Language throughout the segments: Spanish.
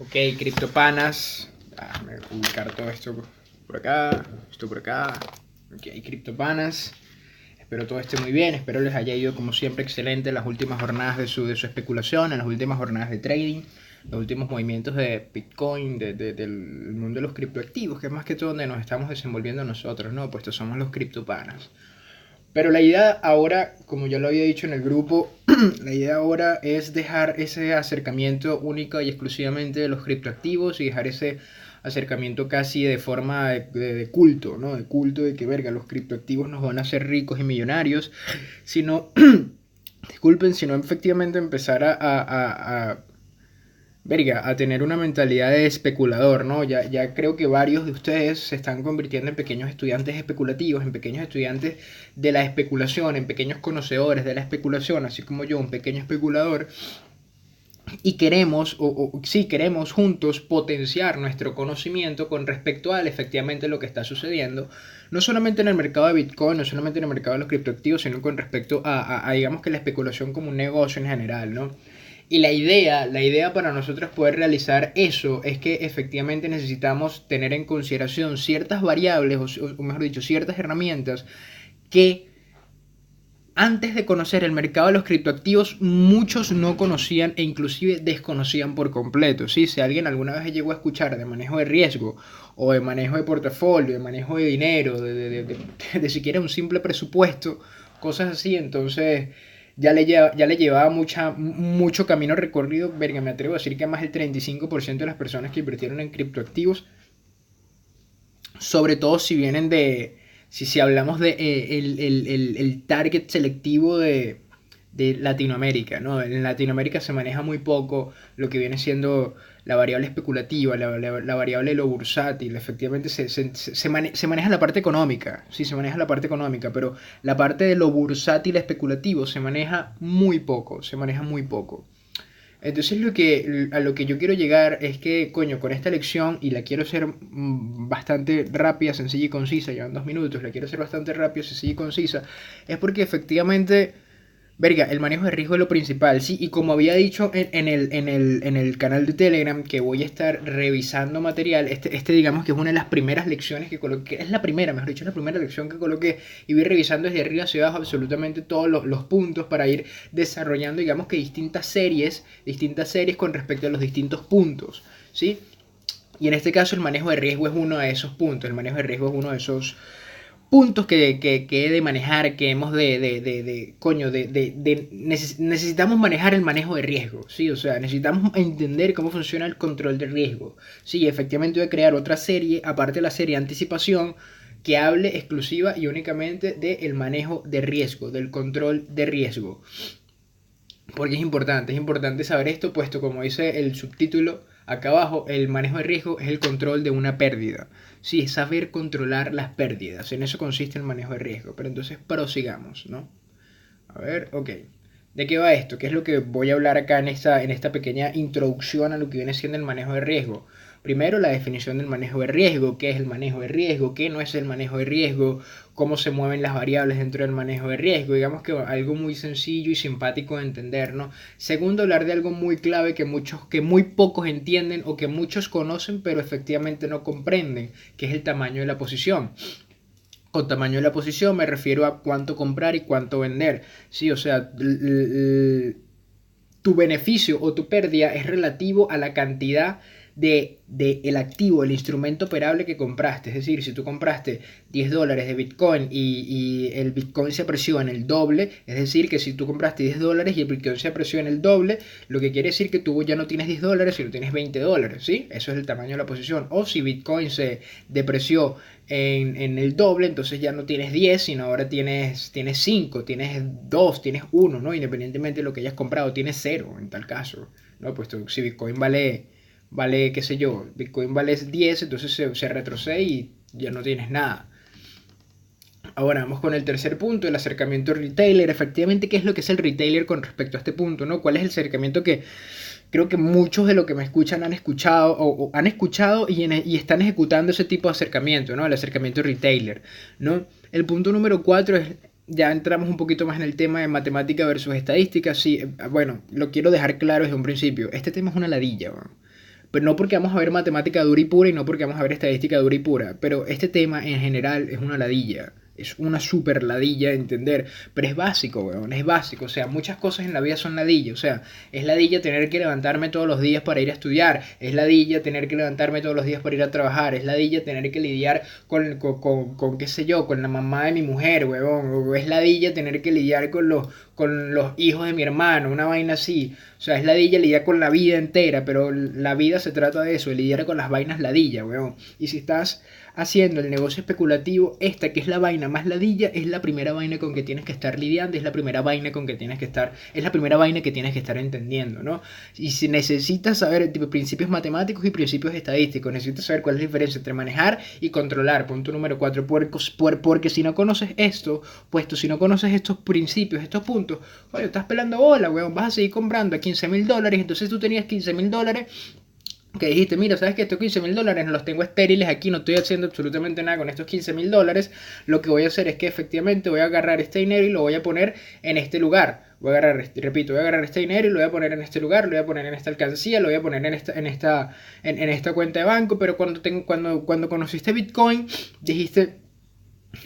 Ok, criptopanas. Voy a ubicar todo esto por acá, esto por acá. Ok, criptopanas. Espero todo esté muy bien, espero les haya ido como siempre excelente en las últimas jornadas de su especulación, en las últimas jornadas de trading, los últimos movimientos de Bitcoin, del mundo de los criptoactivos, que es más que todo donde nos estamos desenvolviendo nosotros, ¿no? Puesto somos los criptopanas. Pero la idea ahora, como ya lo había dicho en el grupo, la idea ahora es dejar ese acercamiento único y exclusivamente de los criptoactivos y dejar ese acercamiento casi de forma de culto, ¿no? De culto de que, verga, los criptoactivos nos van a hacer ricos y millonarios, sino, disculpen, sino efectivamente empezar verga, a tener una mentalidad de especulador, ¿no? Ya creo que varios de ustedes se están convirtiendo en pequeños estudiantes especulativos, en pequeños estudiantes de la especulación, en pequeños conocedores de la especulación, así como yo, un pequeño especulador. Y queremos, sí, queremos juntos potenciar nuestro conocimiento con respecto a efectivamente lo que está sucediendo, no solamente en el mercado de Bitcoin, no solamente en el mercado de los criptoactivos, sino con respecto digamos que la especulación como un negocio en general, ¿no? Y la idea para nosotros poder realizar eso es que efectivamente necesitamos tener en consideración ciertas variables, o mejor dicho, ciertas herramientas que antes de conocer el mercado de los criptoactivos, muchos no conocían e inclusive desconocían por completo. ¿Sí? Si alguien alguna vez llegó a escuchar de manejo de riesgo, o de manejo de portafolio, de manejo de dinero, de siquiera un simple presupuesto, cosas así, entonces ya le llevaba mucho camino recorrido. Verga, me atrevo a decir que más del 35% de las personas que invirtieron en criptoactivos, sobre todo si vienen si hablamos de el target selectivo de Latinoamérica, ¿no? En Latinoamérica se maneja muy poco lo que viene siendo la variable especulativa, la variable de lo bursátil. Efectivamente se maneja la parte económica, sí, se maneja la parte económica, pero la parte de lo bursátil especulativo se maneja muy poco, se maneja muy poco. Entonces a lo que yo quiero llegar es que, coño, con esta lección, y la quiero hacer bastante rápida, sencilla y concisa, llevan 2 minutos, la quiero hacer bastante rápida, sencilla y concisa, es porque efectivamente, verga, el manejo de riesgo es lo principal, sí, y como había dicho en el canal de Telegram, que voy a estar revisando material, digamos que es una de las primeras lecciones que coloqué, es la primera, mejor dicho, es la primera lección que coloqué, y voy revisando desde arriba hacia abajo absolutamente todos los puntos para ir desarrollando, digamos que distintas series con respecto a los distintos puntos, ¿sí? Y en este caso el manejo de riesgo es uno de esos puntos, el manejo de riesgo es uno de esos puntos que he de manejar, que hemos necesitamos manejar el manejo de riesgo, ¿sí? O sea, necesitamos entender cómo funciona el control de riesgo, ¿sí? Efectivamente voy a crear otra serie, aparte de la serie anticipación, que hable exclusiva y únicamente del manejo de riesgo, del control de riesgo. Porque es importante saber esto, puesto como dice el subtítulo acá abajo, el manejo de riesgo es el control de una pérdida. Sí, es saber controlar las pérdidas, en eso consiste el manejo de riesgo. Pero entonces prosigamos, ¿no? A ver, ok. ¿De qué va esto? ¿Qué es lo que voy a hablar acá en esta pequeña introducción a lo que viene siendo el manejo de riesgo? Primero, la definición del manejo de riesgo. ¿Qué es el manejo de riesgo? ¿Qué no es el manejo de riesgo? ¿Cómo se mueven las variables dentro del manejo de riesgo? Digamos que algo muy sencillo y simpático de entender, ¿no? Segundo, hablar de algo muy clave que muy pocos entienden o que muchos conocen pero efectivamente no comprenden, que es el tamaño de la posición. Con tamaño de la posición me refiero a cuánto comprar y cuánto vender. Sí, o sea, tu beneficio o tu pérdida es relativo a la cantidad de el activo, el instrumento operable que compraste. Es decir, si tú compraste $10 de Bitcoin y el Bitcoin se apreció en el doble, es decir, que si tú compraste $10 y el Bitcoin se apreció en el doble, lo que quiere decir que tú ya no tienes $10, sino tienes $20, ¿sí? Eso es el tamaño de la posición. O si Bitcoin se depreció en el doble, entonces ya no tienes 10, sino ahora tienes 5, tienes 2, tienes 1, ¿no? Independientemente de lo que hayas comprado, tienes 0 en tal caso, ¿no? Pues si Bitcoin vale, qué sé yo, Bitcoin vale 10, entonces se retrocede y ya no tienes nada. Ahora vamos con el tercer punto, el acercamiento retailer. Efectivamente, ¿qué es lo que es el retailer con respecto a este punto, ¿no? ¿Cuál es el acercamiento que creo que muchos de los que me escuchan han escuchado o han escuchado y están ejecutando ese tipo de acercamiento, ¿no? El acercamiento retailer, ¿no? El punto número 4 es, ya entramos un poquito más en el tema de matemática versus estadística. Sí, bueno, lo quiero dejar claro desde un principio. Este tema es una ladilla, ¿no? pero no porque vamos a ver matemática dura y pura y no porque vamos a ver estadística dura y pura, pero este tema en general es una ladilla. Es una super ladilla de entender, pero es básico, weón, es básico. O sea, muchas cosas en la vida son ladilla. O sea, es ladilla tener que levantarme todos los días para ir a estudiar, es ladilla tener que levantarme todos los días para ir a trabajar, es ladilla tener que lidiar con qué sé yo, con la mamá de mi mujer, weón, o es ladilla tener que lidiar con los hijos de mi hermano, una vaina así. O sea, es ladilla lidiar con la vida entera, pero la vida se trata de eso, de lidiar con las vainas ladilla, weón. Y si estás haciendo el negocio especulativo, esta que es la vaina más ladilla, es la primera vaina con que tienes que estar lidiando, es la primera vaina con que tienes que estar, es la primera vaina que tienes que estar entendiendo, ¿no? Y si necesitas saber tipo, principios matemáticos y principios estadísticos, necesitas saber cuál es la diferencia entre manejar y controlar, punto número 4, porque si no conoces esto, puesto si no conoces estos principios, estos puntos, oye, estás pelando bola, weón, vas a seguir comprando a $15,000, entonces tú tenías $15,000 que dijiste, mira, sabes que estos $15,000 los tengo estériles aquí, no estoy haciendo absolutamente nada con estos $15,000, lo que voy a hacer es que efectivamente voy a agarrar este dinero y lo voy a poner en este lugar. Voy a agarrar, repito, voy a agarrar este dinero y lo voy a poner en este lugar, lo voy a poner en esta alcancía, lo voy a poner en esta cuenta de banco, pero cuando conociste Bitcoin, dijiste,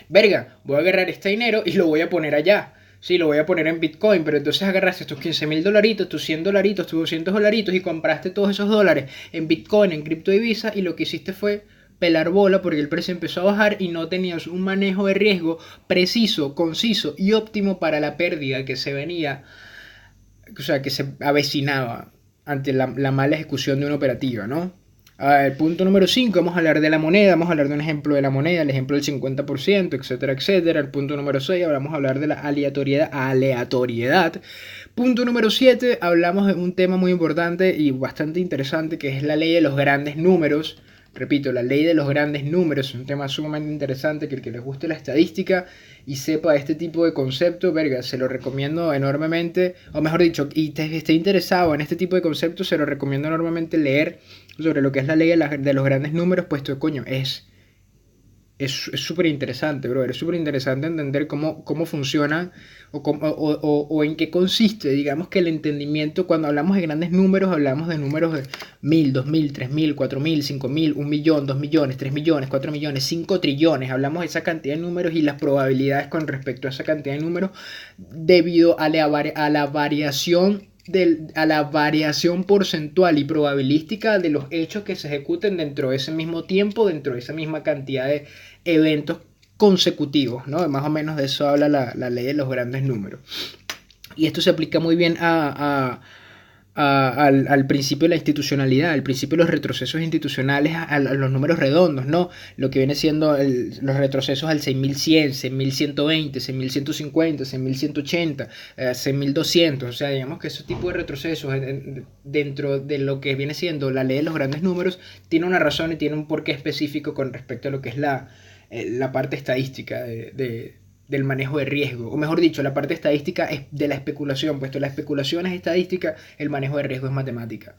verga, voy a agarrar este dinero y lo voy a poner allá. Sí, lo voy a poner en Bitcoin, pero entonces agarraste estos $15,000, tus $100, tus $200 y compraste todos esos dólares en Bitcoin, en criptodivisa y lo que hiciste fue pelar bola porque el precio empezó a bajar y no tenías un manejo de riesgo preciso, conciso y óptimo para la pérdida que se venía, o sea, que se avecinaba ante la mala ejecución de una operativa, ¿no? El punto número 5, vamos a hablar de la moneda, vamos a hablar de un ejemplo de la moneda, el ejemplo del 50%, etcétera, etcétera. El punto número 6, vamos a hablar de la aleatoriedad. Punto número 7, hablamos de un tema muy importante y bastante interesante que es la ley de los grandes números. Repito, la ley de los grandes números es un tema sumamente interesante que el que les guste la estadística y sepa este tipo de concepto, verga, se lo recomiendo enormemente, o mejor dicho, y esté interesado en este tipo de conceptos, se lo recomiendo enormemente leer sobre lo que es la ley de los grandes números, puesto coño, es súper interesante, brother. Es súper interesante entender cómo funciona o en qué consiste. Digamos que el entendimiento, cuando hablamos de grandes números, hablamos de números de 1.000, 2.000, 3.000, 4.000, 5.000, 1.000.000, 2.000.000, 3.000.000, 4.000.000, 5 trillones. Hablamos de esa cantidad de números y las probabilidades con respecto a esa cantidad de números debido a la variación a la variación porcentual y probabilística de los hechos que se ejecuten dentro de ese mismo tiempo, dentro de esa misma cantidad de eventos consecutivos, ¿no? Más o menos de eso habla la ley de los grandes números. Y esto se aplica muy bien al principio de la institucionalidad, al principio de los retrocesos institucionales, a los números redondos, ¿no? Lo que viene siendo los retrocesos al 6.100, 6.120, 6.150, 6.180, 6.200, o sea, digamos que ese tipo de retrocesos dentro de lo que viene siendo la ley de los grandes números tiene una razón y tiene un porqué específico con respecto a lo que es la parte estadística del manejo de riesgo, o mejor dicho, la parte estadística es de la especulación, puesto la especulación es estadística, el manejo de riesgo es matemática.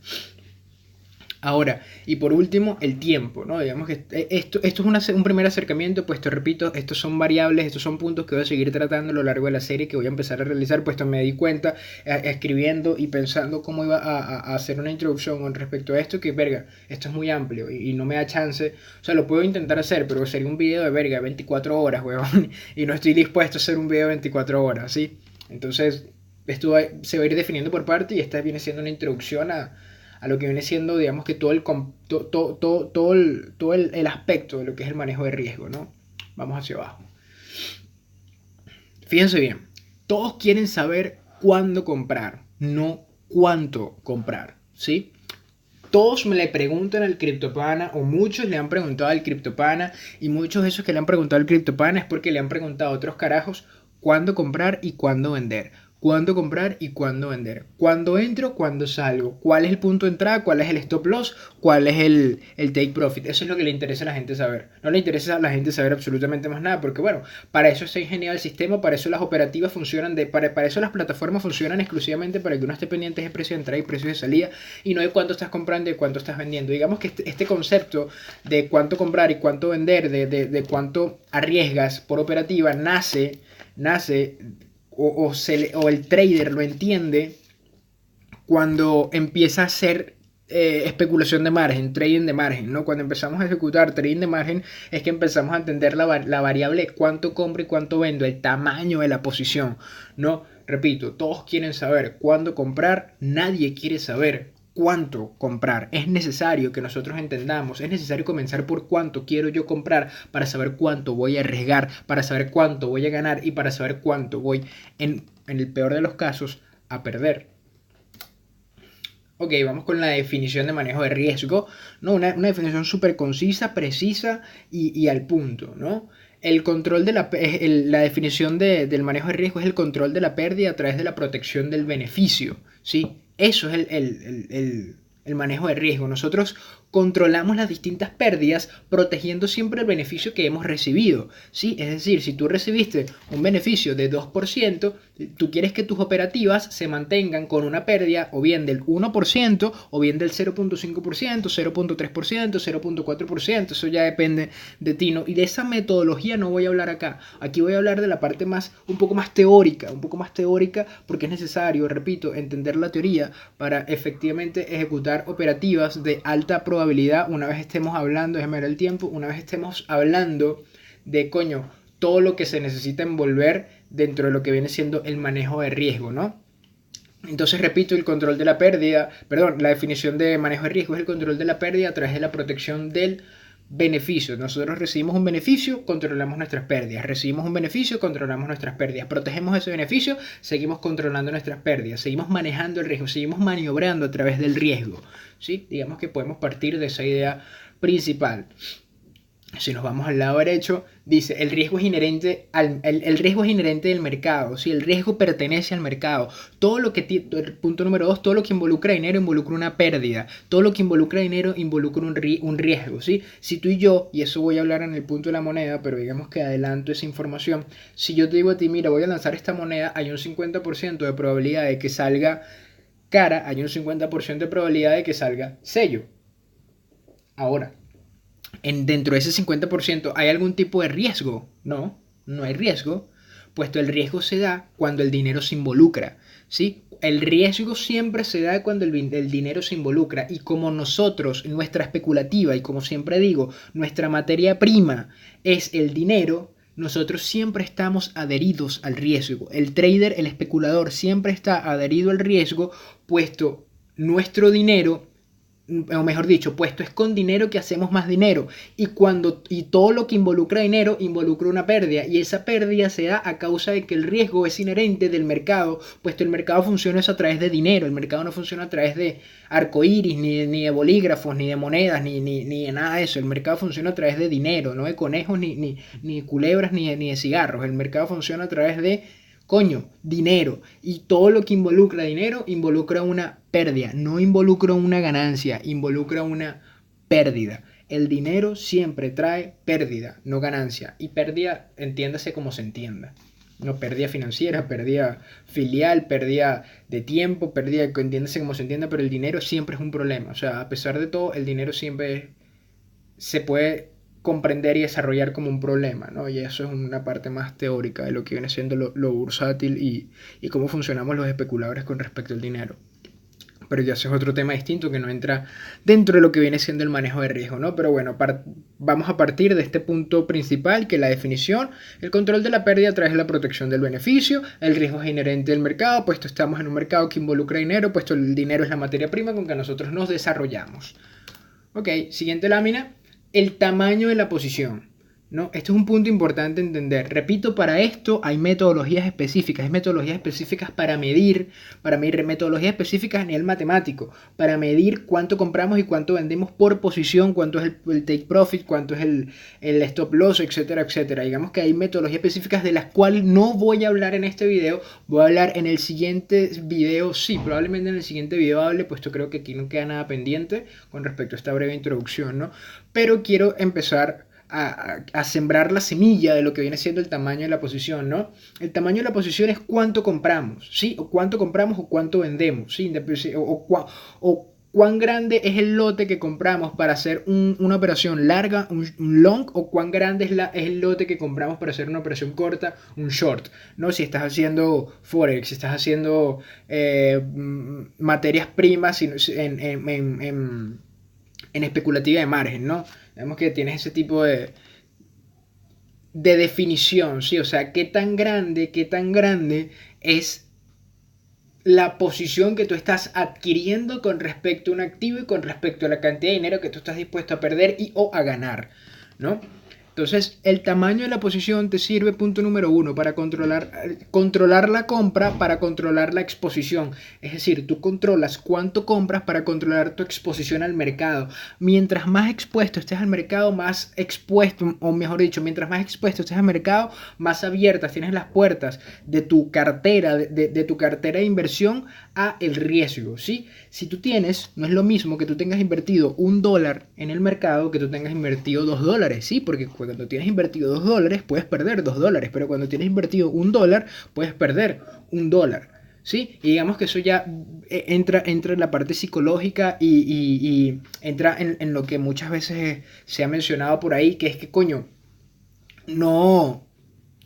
Ahora, y por último, el tiempo, ¿no? Digamos que esto es un primer acercamiento, puesto, repito, estos son variables, estos son puntos que voy a seguir tratando a lo largo de la serie que voy a empezar a realizar, puesto me di cuenta, escribiendo y pensando cómo iba a hacer una introducción con respecto a esto, que, verga, esto es muy amplio y no me da chance, o sea, lo puedo intentar hacer, pero sería un video de, verga, 24 horas, huevón, y no estoy dispuesto a hacer un video de 24 horas, ¿sí? Entonces, esto se va a ir definiendo por parte y esta viene siendo una introducción a lo que viene siendo, digamos que todo el aspecto de lo que es el manejo de riesgo, ¿no? Vamos hacia abajo. Fíjense bien, todos quieren saber cuándo comprar, no cuánto comprar, ¿sí? Todos me le preguntan al CryptoPana, o muchos le han preguntado al CryptoPana, y muchos de esos que le han preguntado al CryptoPana es porque le han preguntado a otros carajos cuándo comprar y cuándo vender. Cuándo comprar y cuándo vender. Cuándo entro, cuándo salgo. Cuál es el punto de entrada, cuál es el stop loss, cuál es el take profit. Eso es lo que le interesa a la gente saber. No le interesa a la gente saber absolutamente más nada, porque bueno, para eso está ingeniado el sistema, para eso las operativas funcionan, para eso las plataformas funcionan exclusivamente para que uno esté pendiente de precio de entrada y precio de salida, y no de cuánto estás comprando y de cuánto estás vendiendo. Digamos que este concepto de cuánto comprar y cuánto vender, de cuánto arriesgas por operativa, nace o el trader lo entiende cuando empieza a hacer especulación de margen, trading de margen, ¿no? Cuando empezamos a ejecutar trading de margen es que empezamos a entender la variable cuánto compro y cuánto vendo, el tamaño de la posición, ¿no? Repito, todos quieren saber cuándo comprar, nadie quiere saber cuánto comprar. Es necesario que nosotros entendamos, es necesario comenzar por cuánto quiero yo comprar para saber cuánto voy a arriesgar, para saber cuánto voy a ganar y para saber cuánto voy, en el peor de los casos, a perder. Ok, vamos con la definición de manejo de riesgo, ¿no? Una definición súper concisa, precisa y al punto, ¿no? El control de la definición del manejo de riesgo es el control de la pérdida a través de la protección del beneficio, ¿sí? Eso es el manejo de riesgo. Nosotros controlamos las distintas pérdidas protegiendo siempre el beneficio que hemos recibido, ¿sí? Es decir, si tú recibiste un beneficio de 2%, tú quieres que tus operativas se mantengan con una pérdida o bien del 1% o bien del 0.5%, 0.3%, 0.4%, eso ya depende de ti, ¿no? Y de esa metodología no voy a hablar acá. Aquí voy a hablar de la parte un poco más teórica, porque es necesario, repito, entender la teoría para efectivamente ejecutar operativas de alta probabilidad una vez estemos hablando, déjame ver el tiempo, una vez estemos hablando de, todo lo que se necesita envolver dentro de lo que viene siendo el manejo de riesgo, ¿no? Entonces, repito, el control de la pérdida, perdón, la definición de manejo de riesgo es el control de la pérdida a través de la protección del beneficio. Nosotros recibimos un beneficio, controlamos nuestras pérdidas. Recibimos un beneficio, controlamos nuestras pérdidas. Protegemos ese beneficio, seguimos controlando nuestras pérdidas. Seguimos manejando el riesgo, seguimos maniobrando a través del riesgo, ¿sí? Digamos que podemos partir de esa idea principal. Si nos vamos al lado derecho, dice, el riesgo es inherente el riesgo es inherente del mercado, ¿sí? El riesgo pertenece al mercado. Punto número 2, todo lo que involucra dinero involucra una pérdida. Todo lo que involucra dinero involucra un riesgo, ¿sí? Si tú y yo, y eso voy a hablar en el punto de la moneda, pero digamos que adelanto esa información, si yo te digo a ti, mira, voy a lanzar esta moneda, hay un 50% de probabilidad de que salga cara, hay un 50% de probabilidad de que salga sello. Ahora, dentro de ese 50% hay algún tipo de riesgo. No, no hay riesgo, puesto el riesgo se da cuando el dinero se involucra, ¿sí? El riesgo siempre se da cuando el dinero se involucra, y como nosotros, nuestra especulativa, y como siempre digo, nuestra materia prima es el dinero, nosotros siempre estamos adheridos al riesgo. El trader, el especulador, siempre está adherido al riesgo, puesto nuestro dinero, o mejor dicho, puesto es con dinero que hacemos más dinero, y todo lo que involucra dinero involucra una pérdida, y esa pérdida se da a causa de que el riesgo es inherente del mercado, puesto el mercado funciona a través de dinero. El mercado no funciona a través de arcoíris, ni de bolígrafos, ni de monedas, ni de nada de eso. El mercado funciona a través de dinero, no de conejos, ni de culebras, ni de cigarros. El mercado funciona a través de dinero. Y todo lo que involucra dinero involucra una pérdida, no involucra una ganancia, involucra una pérdida. El dinero siempre trae pérdida, no ganancia. Y pérdida, entiéndase como se entienda. No pérdida financiera, pérdida filial, pérdida de tiempo, pérdida, entiéndase como se entienda, pero el dinero siempre es un problema. O sea, a pesar de todo, el dinero siempre se puede comprender y desarrollar como un problema, ¿no? Y eso es una parte más teórica de lo que viene siendo lo bursátil y cómo funcionamos los especuladores con respecto al dinero. Pero ya eso es otro tema distinto que no entra dentro de lo que viene siendo el manejo de riesgo, ¿no? Pero bueno, vamos a partir de este punto principal, que es la definición, el control de la pérdida a través de la protección del beneficio. El riesgo es inherente del mercado, puesto estamos en un mercado que involucra dinero, puesto el dinero es la materia prima con que nosotros nos desarrollamos. Ok, siguiente lámina. El tamaño de la posición, ¿no? Esto es un punto importante entender. Repito, para esto hay metodologías específicas. Hay metodologías específicas para medir metodologías específicas a nivel matemático, para medir cuánto compramos y cuánto vendemos por posición, cuánto es el take profit, cuánto es el stop loss, etcétera, etcétera. Digamos que hay metodologías específicas de las cuales no voy a hablar en este video. Voy a hablar en el siguiente video, sí, probablemente en el siguiente video hable, puesto creo que aquí no queda nada pendiente con respecto a esta breve introducción, ¿no? Pero quiero empezar a sembrar la semilla de lo que viene siendo el tamaño de la posición, ¿no? El tamaño de la posición es cuánto compramos, ¿sí? O cuánto compramos o cuánto vendemos, ¿sí? O ¿Cuán grande es el lote que compramos para hacer una operación larga, un long, o cuán grande es el lote que compramos para hacer una operación corta, un short? ¿No? Si estás haciendo forex, si estás haciendo materias primas en especulativa de margen, ¿no? Vemos que tienes ese tipo de definición, ¿sí? O sea, qué tan grande es la posición que tú estás adquiriendo con respecto a un activo y con respecto a la cantidad de dinero que tú estás dispuesto a perder y o a ganar, ¿no? Entonces, el tamaño de la posición te sirve, punto número uno, para controlar la compra, para controlar la exposición. Es decir, tú controlas cuánto compras para controlar tu exposición al mercado. Mientras más expuesto estés al mercado, más expuesto, o mejor dicho, mientras más expuesto estés al mercado, más abiertas tienes las puertas de tu cartera, de tu cartera de inversión a el riesgo, ¿sí? Si tú tienes, no es lo mismo que tú tengas invertido $1 en el mercado que tú tengas invertido $2, ¿sí? Porque cuando tienes invertido $2 puedes perder $2, pero cuando tienes invertido $1 puedes perder $1. ¿Sí? Y digamos que eso ya entra en la parte psicológica y entra en lo que muchas veces se ha mencionado por ahí, que es que, coño, no,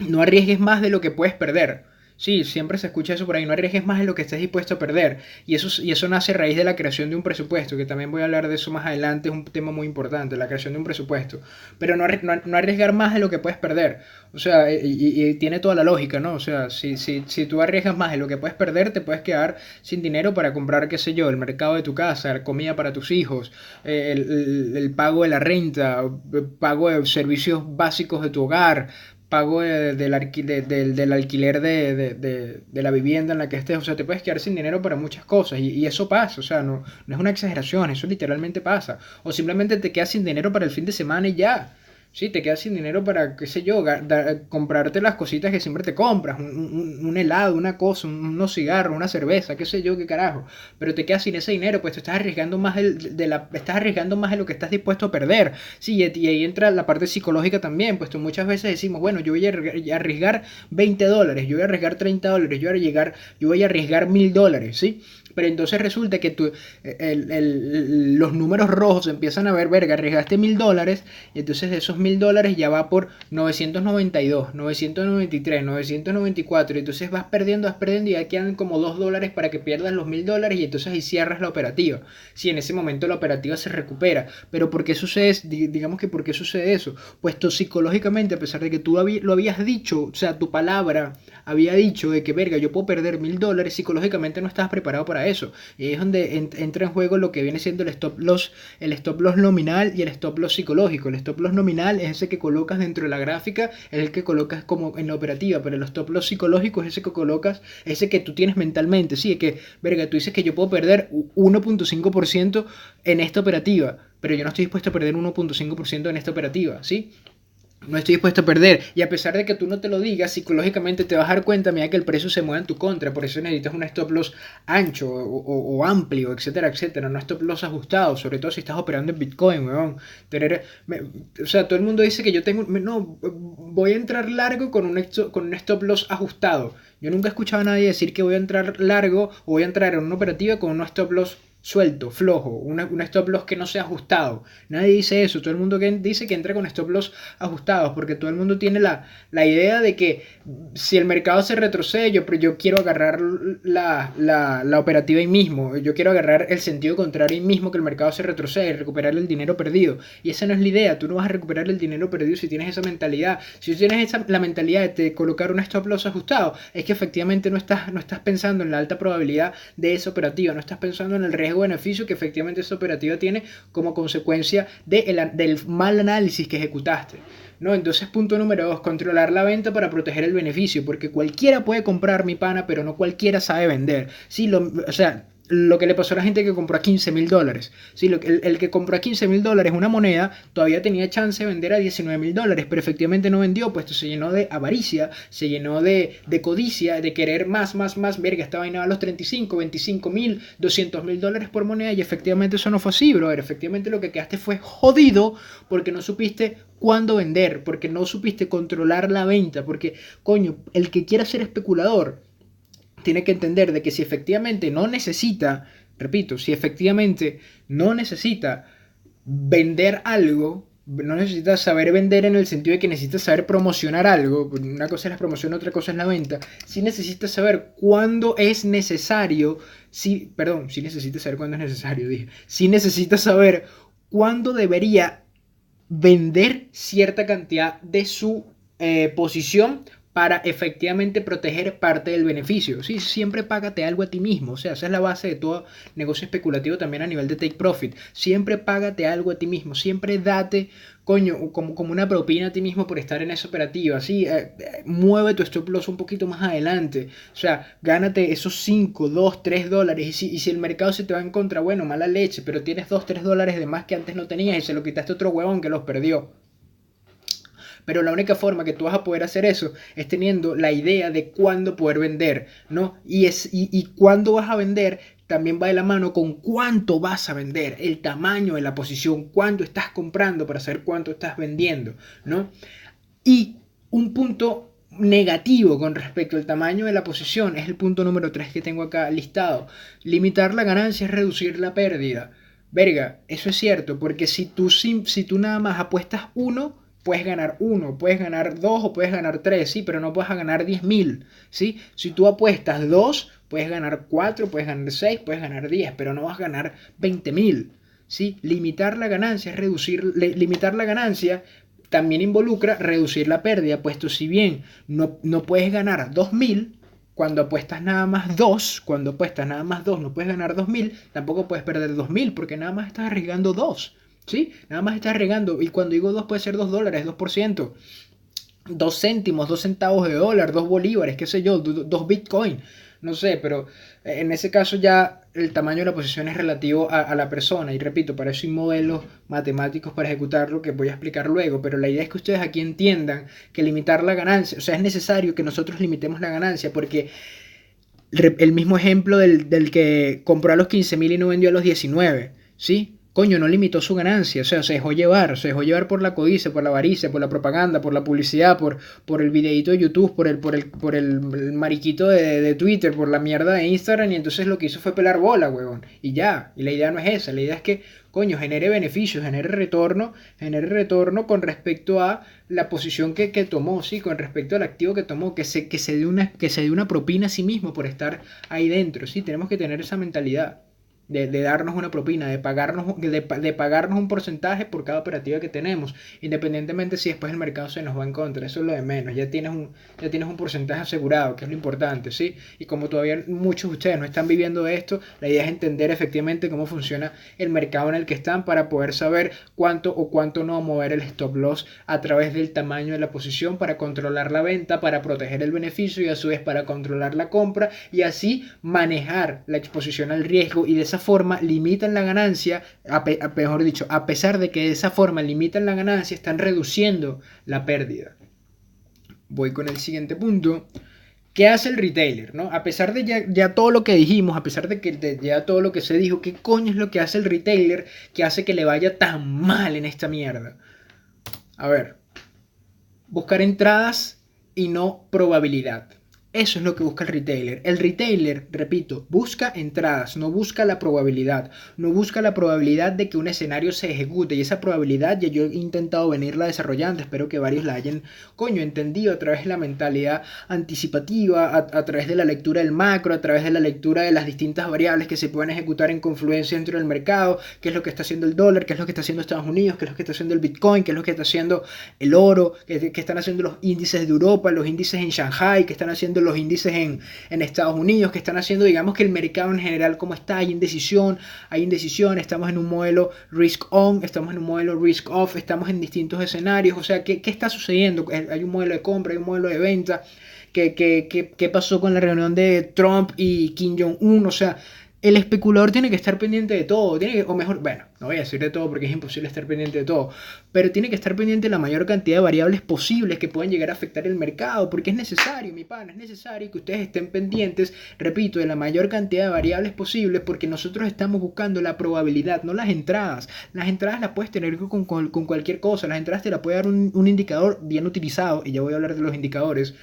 no arriesgues más de lo que puedes perder. Sí, siempre se escucha eso por ahí, no arriesgues más de lo que estés dispuesto a perder. Y eso nace a raíz de la creación de un presupuesto, que también voy a hablar de eso más adelante, es un tema muy importante, la creación de un presupuesto. Pero no arriesgar más de lo que puedes perder. O sea, y tiene toda la lógica, ¿no? O sea, si tú arriesgas más de lo que puedes perder, te puedes quedar sin dinero para comprar, qué sé yo, el mercado de tu casa, comida para tus hijos, el pago de la renta, pago de servicios básicos de tu hogar, pago del alquiler de la vivienda en la que estés. O sea, te puedes quedar sin dinero para muchas cosas y eso pasa. O sea, no es una exageración, eso literalmente pasa. O simplemente te quedas sin dinero para el fin de semana y ya. Sí, te quedas sin dinero para, qué sé yo, comprarte las cositas que siempre te compras, un helado, una cosa, unos cigarros, una cerveza, qué sé yo, qué carajo. Pero te quedas sin ese dinero, pues te estás arriesgando más estás arriesgando más de lo que estás dispuesto a perder. Sí, y ahí entra la parte psicológica también, pues tú muchas veces decimos, bueno, yo voy a arriesgar $20, yo voy a arriesgar $30, yo voy a arriesgar $1000, ¿sí? Pero entonces resulta que los números rojos empiezan a ver, verga, arriesgaste $1000 y entonces de esos $1000 ya va por 992, 993, 994 y entonces vas perdiendo y ya quedan como $2 para que pierdas los $1000 y entonces ahí cierras la operativa. Si en ese momento la operativa se recupera, pero ¿por qué sucede? Digamos que ¿por qué sucede eso? Pues tú psicológicamente, a pesar de que tú lo habías dicho, o sea, tu palabra había dicho de que, verga, yo puedo perder $1000, psicológicamente no estabas preparado para eso. Y ahí es donde entra en juego lo que viene siendo el stop loss nominal y el stop loss psicológico. El stop loss nominal es ese que colocas dentro de la gráfica, es el que colocas como en la operativa, pero el stop loss psicológico es ese que colocas, ese que tú tienes mentalmente, sí, es que, verga, tú dices que yo puedo perder 1.5% en esta operativa, pero yo no estoy dispuesto a perder 1.5% en esta operativa, ¿sí? No estoy dispuesto a perder. Y a pesar de que tú no te lo digas, psicológicamente te vas a dar cuenta, mira, que el precio se mueve en tu contra. Por eso necesitas un stop loss ancho o amplio, etcétera, etcétera. No stop loss ajustado, sobre todo si estás operando en Bitcoin, weón. O sea, todo el mundo dice que yo tengo... No, voy a entrar largo con un stop loss ajustado. Yo nunca he escuchado a nadie decir que voy a entrar largo o voy a entrar en una operativa con un stop loss suelto, flojo, un stop loss que no sea ajustado. Nadie dice eso, todo el mundo dice que entra con stop loss ajustados, porque todo el mundo tiene la idea de que si el mercado se retrocede, yo quiero agarrar la operativa ahí mismo, yo quiero agarrar el sentido contrario ahí mismo, que el mercado se retrocede y recuperar el dinero perdido. Y esa no es la idea, tú no vas a recuperar el dinero perdido si tienes esa mentalidad. Si tú tienes la mentalidad de colocar un stop loss ajustado, es que efectivamente no estás pensando en la alta probabilidad de esa operativa, no estás pensando en el riesgo-beneficio que efectivamente esa operativa tiene como consecuencia del mal análisis que ejecutaste. ¿No? Entonces, punto número 2, controlar la venta para proteger el beneficio, porque cualquiera puede comprar, mi pana, pero no cualquiera sabe vender. Sí, o sea, lo que le pasó a la gente que compró a $15,000. ¿Sí? El que compró a $15,000 una moneda todavía tenía chance de vender a $19,000, pero efectivamente no vendió, puesto se llenó de avaricia, se llenó de codicia, de querer más, verga, esta vaina a los 35, 25,000, $200,000 por moneda y efectivamente eso no fue así, brother. Efectivamente lo que quedaste fue jodido porque no supiste cuándo vender, porque no supiste controlar la venta, porque, coño, el que quiera ser especulador tiene que entender de que si efectivamente no necesita repito, si efectivamente no necesita vender algo, no necesitas saber vender en el sentido de que necesitas saber promocionar algo, una cosa es la promoción, otra cosa es la venta, si necesitas saber cuándo es necesario, si necesitas saber cuándo es necesario, dije, si necesitas saber cuándo debería vender cierta cantidad de su posición para efectivamente proteger parte del beneficio. Sí, siempre págate algo a ti mismo. O sea, esa es la base de todo negocio especulativo también a nivel de take profit. Siempre págate algo a ti mismo. Siempre date, coño, como una propina a ti mismo por estar en esa operativa. Así, mueve tu stop loss un poquito más adelante. O sea, gánate esos 5, 2, 3 dólares. Y si el mercado se te va en contra, bueno, mala leche, pero tienes 2, 3 dólares de más que antes no tenías y se lo quitaste a otro huevón que los perdió. Pero la única forma que tú vas a poder hacer eso es teniendo la idea de cuándo poder vender, ¿no? Y cuándo vas a vender también va de la mano con cuánto vas a vender, el tamaño de la posición, cuánto estás comprando para saber cuánto estás vendiendo, ¿no? Y un punto negativo con respecto al tamaño de la posición es el punto número 3 que tengo acá listado. Limitar la ganancia es reducir la pérdida. Verga, eso es cierto, porque si tú nada más apuestas uno, puedes ganar uno, puedes ganar dos o puedes ganar tres, sí, pero no puedes ganar 10.000, ¿sí? Si tú apuestas dos, puedes ganar cuatro, puedes ganar seis, puedes ganar 10, pero no vas a ganar 20.000, ¿sí? Limitar la ganancia es limitar la ganancia también involucra reducir la pérdida, puesto si bien no puedes ganar 2.000, cuando apuestas nada más 2, no puedes ganar 2.000, tampoco puedes perder 2.000 porque nada más estás arriesgando 2. ¿Sí? Nada más estás regando. Y cuando digo 2 puede ser 2 dólares, 2%, 2 céntimos, 2 centavos de dólar, 2 bolívares, qué sé yo, 2 bitcoin. No sé, pero en ese caso ya el tamaño de la posición es relativo a la persona. Y repito, para eso hay modelos matemáticos para ejecutarlo que voy a explicar luego. Pero la idea es que ustedes aquí entiendan que limitar la ganancia, o sea, es necesario que nosotros limitemos la ganancia porque el mismo ejemplo del que compró a los 15.000 y no vendió a los 19, ¿sí? Coño, no limitó su ganancia, o sea, se dejó llevar por la codicia, por la avaricia, por la propaganda, por la publicidad, por el videito de YouTube, por el mariquito de Twitter, por la mierda de Instagram, y entonces lo que hizo fue pelar bola, huevón. Y ya, y la idea no es esa, la idea es que, coño, genere beneficios, genere retorno con respecto a la posición que tomó, sí, con respecto al activo que tomó, que se dé una propina a sí mismo por estar ahí dentro, sí, tenemos que tener esa mentalidad. De darnos una propina, de pagarnos un porcentaje por cada operativa que tenemos, independientemente si después el mercado se nos va en contra, eso es lo de menos, ya tienes un porcentaje asegurado, que es lo importante, ¿sí? Y como todavía muchos de ustedes no están viviendo esto, la idea es entender efectivamente cómo funciona el mercado en el que están para poder saber cuánto o cuánto no mover el stop loss a través del tamaño de la posición para controlar la venta, para proteger el beneficio y a su vez para controlar la compra y así manejar la exposición al riesgo y de esa forma limitan la ganancia, mejor dicho, a pesar de que de esa forma limitan la ganancia, están reduciendo la pérdida. Voy con el siguiente punto. ¿Qué hace el retailer? ¿No? A pesar de ya todo lo que dijimos, a pesar de ya todo lo que se dijo, ¿qué coño es lo que hace el retailer que hace que le vaya tan mal en esta mierda? A ver, buscar entradas y no probabilidad. Eso es lo que busca el retailer. El retailer, repito, busca entradas, no busca la probabilidad. No busca la probabilidad de que un escenario se ejecute. Y esa probabilidad ya yo he intentado venirla desarrollando. Espero que varios la hayan, entendido a través de la mentalidad anticipativa, a través de la lectura del macro, a través de la lectura de las distintas variables que se pueden ejecutar en confluencia dentro del mercado. Qué es lo que está haciendo el dólar, qué es lo que está haciendo Estados Unidos, qué es lo que está haciendo el Bitcoin, qué es lo que está haciendo el oro, qué están haciendo los índices de Europa, los índices en Shanghai, qué están haciendo los índices en Estados Unidos, que están haciendo, digamos, que el mercado en general cómo está, hay indecisión, estamos en un modelo risk on, estamos en un modelo risk off, estamos en distintos escenarios, o sea, ¿qué está sucediendo? Hay un modelo de compra, hay un modelo de venta, ¿qué pasó con la reunión de Trump y Kim Jong-un? O sea, el especulador tiene que estar pendiente de todo, o mejor, bueno, no voy a decir de todo porque es imposible estar pendiente de todo, pero tiene que estar pendiente de la mayor cantidad de variables posibles que pueden llegar a afectar el mercado, porque es necesario, mi pana, es necesario que ustedes estén pendientes, repito, de la mayor cantidad de variables posibles, porque nosotros estamos buscando la probabilidad, no las entradas. Las entradas las puedes tener con cualquier cosa, las entradas te la puede dar un indicador bien utilizado, y ya voy a hablar de los indicadores.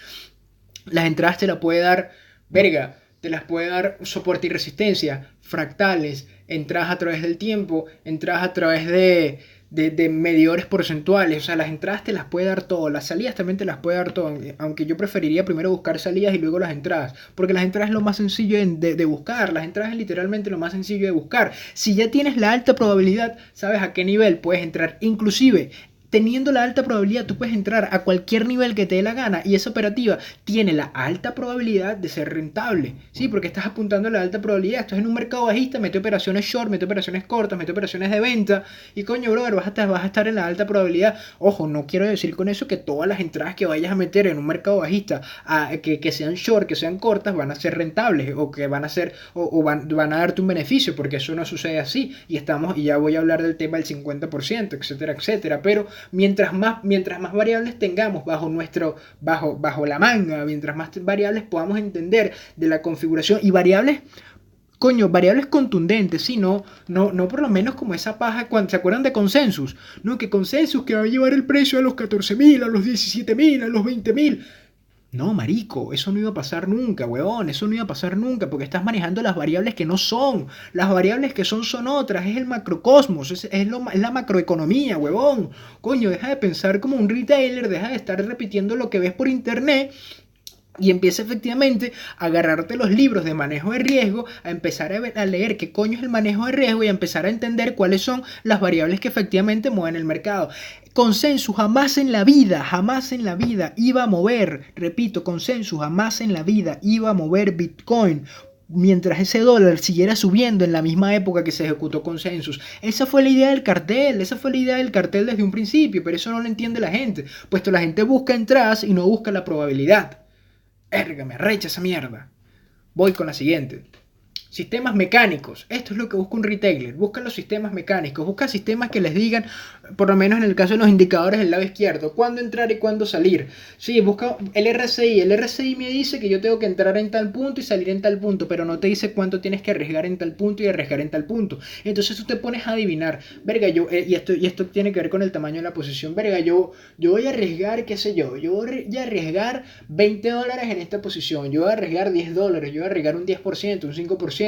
Las entradas te la puede dar, verga, te las puede dar soporte y resistencia, fractales, entradas a través del tiempo, entradas a través de medidores porcentuales. O sea, las entradas te las puede dar todo, las salidas también te las puede dar todo, aunque yo preferiría primero buscar salidas y luego las entradas, porque las entradas es lo más sencillo de buscar, las entradas es literalmente lo más sencillo de buscar. Si ya tienes la alta probabilidad, sabes a qué nivel puedes entrar, inclusive teniendo la alta probabilidad, tú puedes entrar a cualquier nivel que te dé la gana y esa operativa tiene la alta probabilidad de ser rentable, ¿sí? Porque estás apuntando a la alta probabilidad. Estás en un mercado bajista, mete operaciones short, mete operaciones cortas, mete operaciones de venta y coño, brother, vas a estar en la alta probabilidad. Ojo, no quiero decir con eso que todas las entradas que vayas a meter en un mercado bajista, que sean short, que sean cortas, van a ser rentables o que van a ser o van a darte un beneficio, porque eso no sucede así y ya voy a hablar del tema del 50%, etcétera, etcétera, pero mientras más variables tengamos bajo la manga, mientras más variables podamos entender de la configuración y variables, coño, variables contundentes, sí, no por lo menos como esa paja, cuando se acuerdan de Consensus, no, que Consensus que va a llevar el precio a los 14.000, a los 17.000, a los 20.000. No, marico, eso no iba a pasar nunca, huevón, eso no iba a pasar nunca, porque estás manejando las variables que no son. Las variables que son otras, es el macrocosmos, es la macroeconomía, huevón. Coño, deja de pensar como un retailer, deja de estar repitiendo lo que ves por internet y empieza efectivamente a agarrarte los libros de manejo de riesgo, a empezar a leer qué coño es el manejo de riesgo y a empezar a entender cuáles son las variables que efectivamente mueven el mercado. Consensus jamás en la vida iba a mover, repito, Consensus jamás en la vida iba a mover Bitcoin mientras ese dólar siguiera subiendo en la misma época que se ejecutó Consensus. Esa fue la idea del cartel desde un principio, pero eso no lo entiende la gente, puesto la gente busca entradas y no busca la probabilidad. Erga, me arrecha esa mierda. Voy con la siguiente. Sistemas mecánicos. Esto es lo que busca un retailer. Busca los sistemas mecánicos. Busca sistemas que les digan, por lo menos en el caso de los indicadores del lado izquierdo, cuándo entrar y cuándo salir. Sí, busca el RSI. El RSI me dice que yo tengo que entrar en tal punto y salir en tal punto, pero no te dice cuánto tienes que arriesgar en tal punto y arriesgar en tal punto. Entonces tú te pones a adivinar. Verga, y esto tiene que ver con el tamaño de la posición. Verga, yo voy a arriesgar, qué sé yo voy a arriesgar $20 en esta posición. Yo voy a arriesgar $10. Yo voy a arriesgar un 10%, un 5%.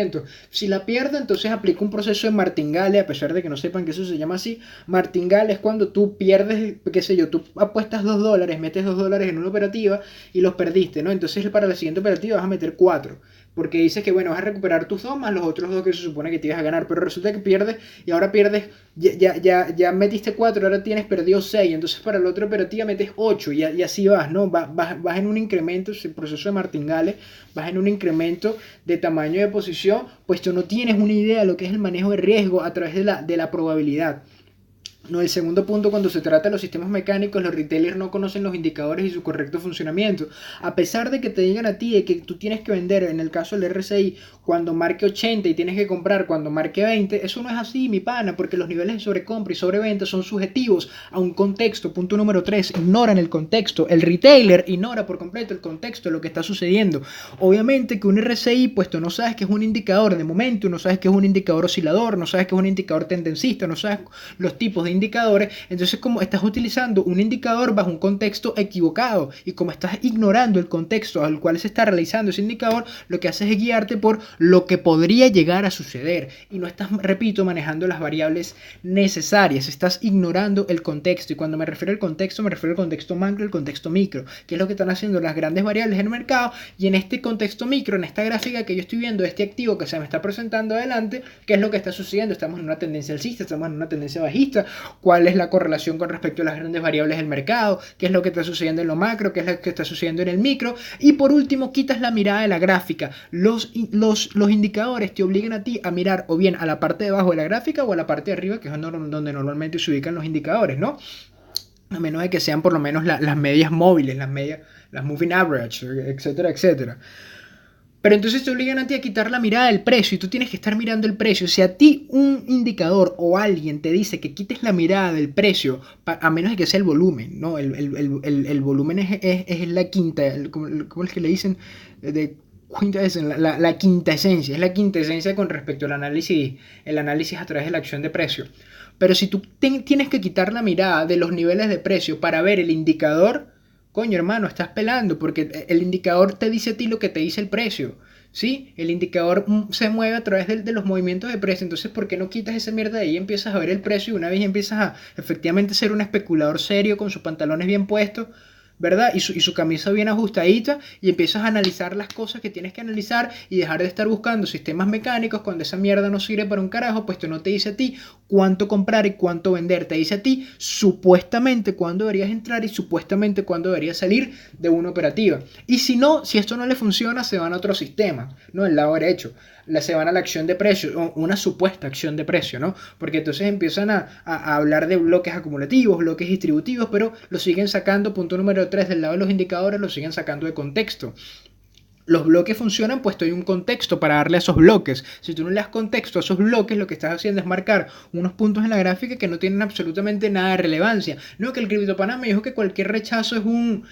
Si la pierdo, entonces aplico un proceso de martingale, a pesar de que no sepan que eso se llama así. Martingale es cuando tú pierdes, qué sé yo, tú apuestas $2, metes $2 en una operativa y los perdiste, ¿no? Entonces para la siguiente operativa vas a meter 4. Porque dices que, bueno, vas a recuperar tus 2 más los otros 2 que se supone que te ibas a ganar. Pero resulta que pierdes y ahora pierdes, ya metiste 4, ahora tienes perdido 6. Entonces para la otra operativa metes 8 y así vas, ¿no? Vas en un incremento, ese proceso de martingale, vas en un incremento de tamaño de posición, pues tú no tienes una idea de lo que es el manejo de riesgo a través de la probabilidad. No, el segundo punto, cuando se trata de los sistemas mecánicos, los retailers no conocen los indicadores y su correcto funcionamiento. A pesar de que te digan a ti de que tú tienes que vender, en el caso del RSI, cuando marque 80 y tienes que comprar cuando marque 20, eso no es así, mi pana, porque los niveles de sobrecompra y sobreventa son subjetivos a un contexto. Punto número 3, ignoran el contexto. El retailer ignora por completo el contexto de lo que está sucediendo. Obviamente que un RSI, pues tú no sabes que es un indicador de momento, no sabes que es un indicador oscilador, no sabes que es un indicador tendencista, no sabes los tipos de indicadores. Entonces, como estás utilizando un indicador bajo un contexto equivocado y como estás ignorando el contexto al cual se está realizando ese indicador, lo que haces es guiarte por lo que podría llegar a suceder y no estás, repito, manejando las variables necesarias, estás ignorando el contexto. Y cuando me refiero al contexto, me refiero al contexto macro y al contexto micro, que es lo que están haciendo las grandes variables en el mercado. Y en este contexto micro, en esta gráfica que yo estoy viendo, este activo que se me está presentando adelante, ¿qué es lo que está sucediendo? Estamos en una tendencia alcista, estamos en una tendencia bajista. ¿Cuál es la correlación con respecto a las grandes variables del mercado? ¿Qué es lo que está sucediendo en lo macro? ¿Qué es lo que está sucediendo en el micro? Y por último, quitas la mirada de la gráfica. Los indicadores te obligan a ti a mirar o bien a la parte de abajo de la gráfica o a la parte de arriba, que es donde normalmente se ubican los indicadores, ¿no? A menos de que sean por lo menos las medias móviles, las moving average, etcétera, etcétera. Pero entonces te obligan a ti a quitar la mirada del precio y tú tienes que estar mirando el precio. Si a ti un indicador o alguien te dice que quites la mirada del precio, a menos de que sea el volumen, ¿no? El volumen es la quinta, ¿cómo es que le dicen? La quinta esencia, es la quinta esencia con respecto al análisis, el análisis a través de la acción de precio. Pero si tú tienes que quitar la mirada de los niveles de precio para ver el indicador, coño hermano, estás pelando porque el indicador te dice a ti lo que te dice el precio. ¿sí? El indicador se mueve a través de los movimientos de precio. Entonces, ¿por qué no quitas esa mierda de ahí y empiezas a ver el precio y una vez empiezas a efectivamente ser un especulador serio con sus pantalones bien puestos? ¿Verdad? Y su camisa bien ajustadita y empiezas a analizar las cosas que tienes que analizar y dejar de estar buscando sistemas mecánicos cuando esa mierda no sirve para un carajo, pues no te dice a ti cuánto comprar y cuánto vender, te dice a ti supuestamente cuándo deberías entrar y supuestamente cuándo deberías salir de una operativa. Y si no, si esto no le funciona, se van a otro sistema, ¿no? El lado derecho. Se van a la acción de precio, una supuesta acción de precio, ¿no? Porque entonces empiezan a hablar de bloques acumulativos, bloques distributivos, pero lo siguen sacando, punto número 3, del lado de los indicadores, lo siguen sacando de contexto. Los bloques funcionan puesto hay un contexto para darle a esos bloques. Si tú no le das contexto a esos bloques, lo que estás haciendo es marcar unos puntos en la gráfica que no tienen absolutamente nada de relevancia. No, que el CryptoPana me dijo que cualquier rechazo es un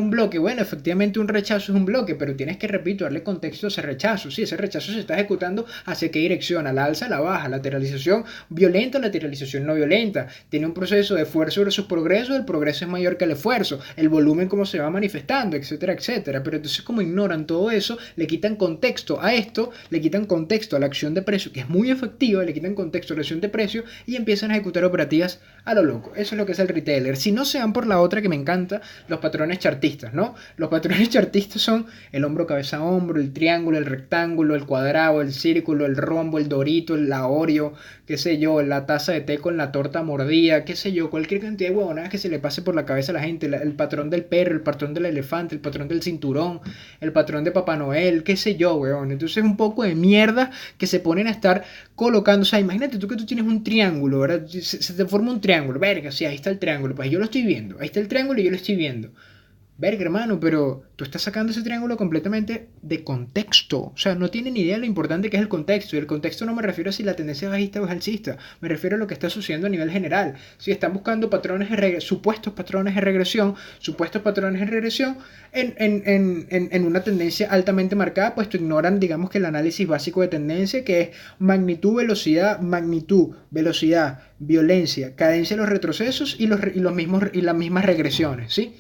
bloque. Bueno, efectivamente un rechazo es un bloque, pero tienes que, repito, darle contexto a ese rechazo. Sí, ese rechazo se está ejecutando hacia qué dirección, a la alza, a la baja, lateralización violenta, lateralización no violenta. Tiene un proceso de esfuerzo versus progreso, el progreso es mayor que el esfuerzo, el volumen cómo se va manifestando, etcétera, etcétera. Pero entonces como ignoran todo eso, le quitan contexto a esto, le quitan contexto a la acción de precio, que es muy efectiva, le quitan contexto a la acción de precio y empiezan a ejecutar operativas a lo loco. Eso es lo que es el retailer. Si no se van por la otra que me encanta, los patrones chartistas, ¿no? Los patrones chartistas son el hombro, cabeza, hombro, el triángulo, el rectángulo, el cuadrado, el círculo, el rombo, el dorito, el Oreo, qué sé yo, la taza de té con la torta mordida, qué sé yo, cualquier cantidad de huevonadas que se le pase por la cabeza a la gente, el patrón del perro, el patrón del elefante, el patrón del cinturón, el patrón de Papá Noel, qué sé yo, weón. Entonces un poco de mierda que se ponen a estar colocando. O sea, imagínate tú que tú tienes un triángulo, ¿verdad? Se te forma un triángulo. Verga, sí, ahí está el triángulo. Pues yo lo estoy viendo. Ahí está el triángulo y yo lo estoy viendo. Verga, hermano, pero tú estás sacando ese triángulo completamente de contexto. O sea, no tienen ni idea de lo importante que es el contexto. Y el contexto no me refiero a si la tendencia es bajista o es alcista. Me refiero a lo que está sucediendo a nivel general. Si están buscando patrones de supuestos patrones de regresión en una tendencia altamente marcada, pues tú ignoran, digamos, que el análisis básico de tendencia, que es magnitud, velocidad, violencia, cadencia de los retrocesos y las mismas regresiones, ¿sí?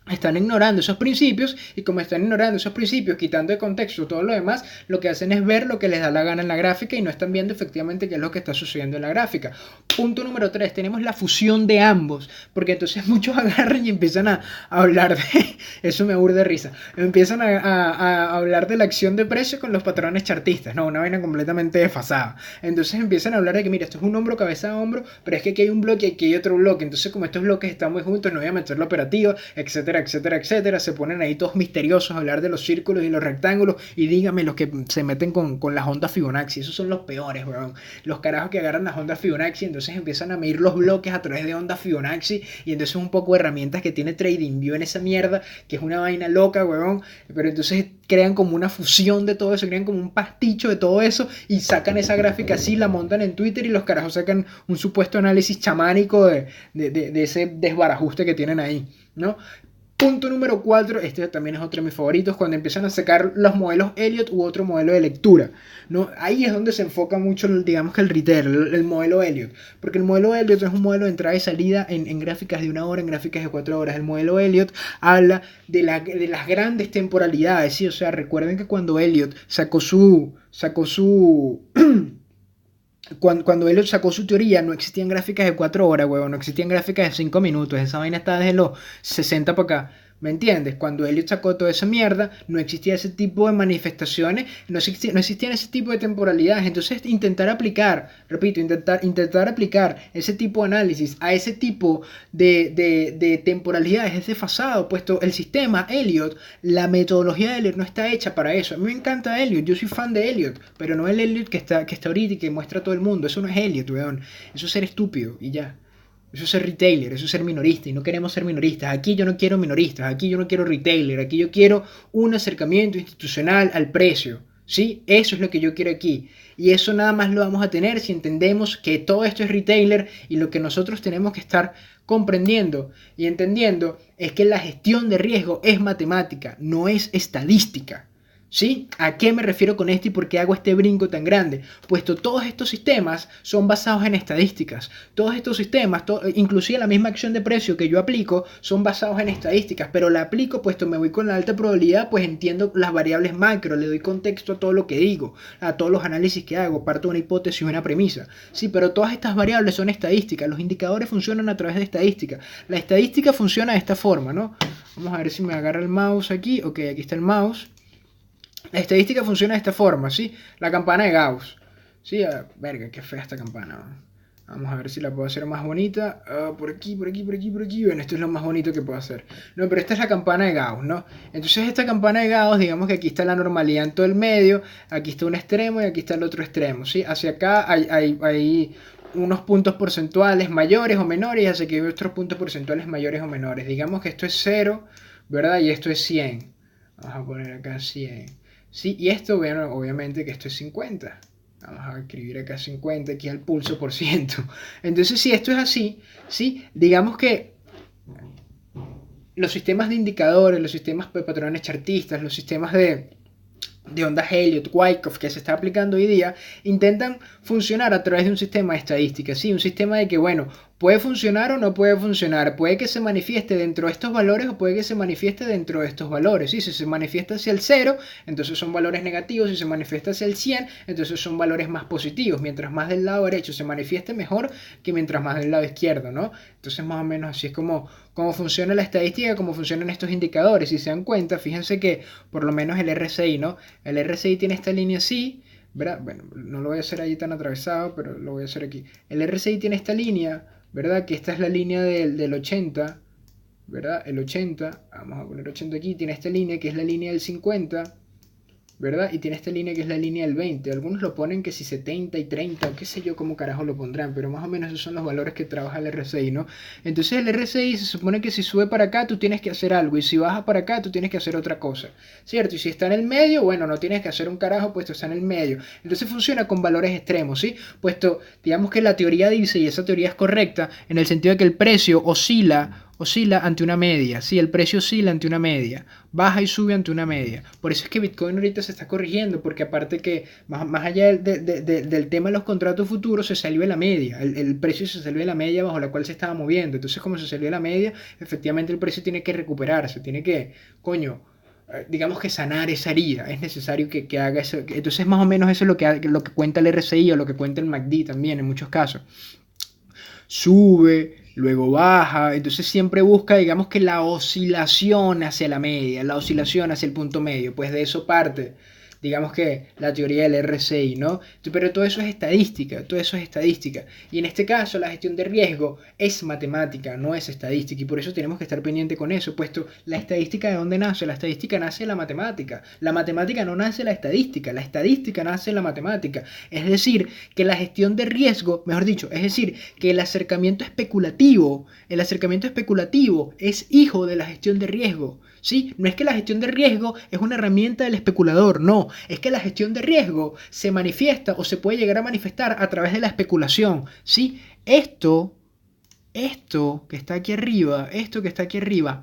Están ignorando esos principios y como están ignorando esos principios, quitando de contexto todo lo demás, lo que hacen es ver lo que les da la gana en la gráfica y no están viendo efectivamente qué es lo que está sucediendo en la gráfica. Punto número 3, tenemos la fusión de ambos, porque entonces muchos agarran y empiezan a hablar de, eso me aburre de risa, empiezan a hablar de la acción de precio con los patrones chartistas, no, una vaina completamente desfasada. Entonces empiezan a hablar de que mira, esto es un hombro, cabeza a hombro, pero es que aquí hay un bloque y aquí hay otro bloque, entonces como estos bloques están muy juntos, no voy a meter la operativa, etcétera, etcétera, se ponen ahí todos misteriosos a hablar de los círculos y los rectángulos y dígame los que se meten con las ondas Fibonacci, esos son los peores, weón, los carajos que agarran las ondas Fibonacci, entonces empiezan a medir los bloques a través de ondas Fibonacci y entonces un poco de herramientas que tiene TradingView en esa mierda, que es una vaina loca, weón, pero entonces crean como una fusión de todo eso, crean como un pasticho de todo eso y sacan esa gráfica así, la montan en Twitter y los carajos sacan un supuesto análisis chamánico de ese desbarajuste que tienen ahí, ¿no? Punto número 4, este también es otro de mis favoritos, cuando empiezan a sacar los modelos Elliott u otro modelo de lectura, ¿no? Ahí es donde se enfoca mucho, digamos que el retail, el modelo Elliott, porque el modelo Elliott es un modelo de entrada y salida en gráficas de 1 hora, en gráficas de 4 horas. El modelo Elliott habla de las grandes temporalidades, ¿sí? O sea, recuerden que cuando Elliott sacó su cuando él sacó su teoría, no existían gráficas de 4 horas, huevón, no existían gráficas de 5 minutos. Esa vaina está desde los 60 para acá. ¿Me entiendes? Cuando Elliot sacó toda esa mierda, no existía ese tipo de manifestaciones, no existían ese tipo de temporalidades. Entonces, intentar aplicar, repito, intentar aplicar ese tipo de análisis a ese tipo de temporalidades es desfasado, puesto el sistema Elliot, la metodología de Elliot no está hecha para eso. A mí me encanta Elliot, yo soy fan de Elliot, pero no el Elliot que está ahorita y que muestra a todo el mundo. Eso no es Elliot, weón. Eso es ser estúpido y ya. Eso es ser retailer, eso es ser minorista y no queremos ser minoristas. Aquí yo no quiero minoristas, aquí yo no quiero retailer, aquí yo quiero un acercamiento institucional al precio, ¿sí? Eso es lo que yo quiero aquí. Y eso nada más lo vamos a tener si entendemos que todo esto es retailer y lo que nosotros tenemos que estar comprendiendo y entendiendo es que la gestión de riesgo es matemática, no es estadística. ¿Sí? ¿A qué me refiero con esto y por qué hago este brinco tan grande? Puesto todos estos sistemas son basados en estadísticas. Todos estos sistemas, inclusive la misma acción de precio que yo aplico, son basados en estadísticas. Pero la aplico, puesto me voy con la alta probabilidad, pues entiendo las variables macro, le doy contexto a todo lo que digo, a todos los análisis que hago, parto de una hipótesis y una premisa. Sí, pero todas estas variables son estadísticas. Los indicadores funcionan a través de estadísticas. La estadística funciona de esta forma, ¿no? Vamos a ver si me agarra el mouse aquí. Ok, aquí está el mouse. La estadística funciona de esta forma, ¿sí? La campana de Gauss. Sí, verga, qué fea esta campana. Vamos a ver si la puedo hacer más bonita. Por aquí, por aquí, por aquí, por aquí. Bueno, esto es lo más bonito que puedo hacer. No, pero esta es la campana de Gauss, ¿no? Entonces esta campana de Gauss, digamos que aquí está la normalidad en todo el medio, aquí está un extremo y aquí está el otro extremo, ¿sí? Hacia acá hay unos puntos porcentuales mayores o menores y hacia aquí hay otros puntos porcentuales mayores o menores. Digamos que esto es 0, ¿verdad? Y esto es 100. Vamos a poner acá 100. Sí, y esto, bueno, obviamente que esto es 50. Vamos a escribir acá 50, aquí al pulso por ciento. Entonces, si esto es así, ¿sí? Digamos que los sistemas de indicadores, los sistemas de patrones chartistas, los sistemas de ondas Elliott, Wyckoff, que se está aplicando hoy día, intentan funcionar a través de un sistema de estadística, ¿sí? Un sistema de que, bueno, puede funcionar o no puede funcionar, puede que se manifieste dentro de estos valores o puede que se manifieste dentro de estos valores, ¿sí? Si se manifiesta hacia el 0, entonces son valores negativos, si se manifiesta hacia el 100, entonces son valores más positivos, mientras más del lado derecho se manifieste mejor que mientras más del lado izquierdo, ¿no? Entonces más o menos así es como funciona la estadística, cómo funcionan estos indicadores. Si se dan cuenta, fíjense que por lo menos el RSI, ¿no? El RSI tiene esta línea así, ¿verdad? Bueno, no lo voy a hacer ahí tan atravesado, pero lo voy a hacer aquí. El RSI tiene esta línea, ¿verdad? Que esta es la línea del 80, ¿verdad? El 80, vamos a poner 80 aquí, tiene esta línea que es la línea del 50, ¿verdad? Y tiene esta línea que es la línea del 20. Algunos lo ponen que si 70 y 30, o qué sé yo cómo carajo lo pondrán, pero más o menos esos son los valores que trabaja el RSI, ¿no? Entonces el RSI se supone que si sube para acá tú tienes que hacer algo, y si baja para acá tú tienes que hacer otra cosa, ¿cierto? Y si está en el medio, bueno, no tienes que hacer un carajo, puesto está en el medio. Entonces funciona con valores extremos, ¿sí? Puesto, digamos que la teoría dice, y esa teoría es correcta, en el sentido de que el precio oscila ante una media, sí, el precio oscila ante una media, baja y sube ante una media. Por eso es que Bitcoin ahorita se está corrigiendo, porque aparte que más allá del tema de los contratos futuros, se salió de la media, el precio se salió de la media bajo la cual se estaba moviendo. Entonces, como se salió de la media, efectivamente el precio tiene que recuperarse, tiene que, coño, digamos que sanar esa herida, es necesario que haga eso. Entonces, más o menos eso es lo que cuenta el RSI o lo que cuenta el MACD también en muchos casos. Sube, luego baja, entonces siempre busca, digamos que la oscilación hacia la media, la oscilación hacia el punto medio, pues de eso parte, digamos que la teoría del RSI, ¿no? Pero todo eso es estadística, todo eso es estadística. Y en este caso la gestión de riesgo es matemática, no es estadística, y por eso tenemos que estar pendiente con eso, puesto la estadística, ¿de dónde nace? La estadística nace de la matemática no nace de la estadística nace de la matemática. Es decir, que la gestión de riesgo, mejor dicho, es decir, que el acercamiento especulativo es hijo de la gestión de riesgo. ¿Sí? No es que la gestión de riesgo es una herramienta del especulador, no, es que la gestión de riesgo se manifiesta o se puede llegar a manifestar a través de la especulación, ¿sí? Esto que está aquí arriba,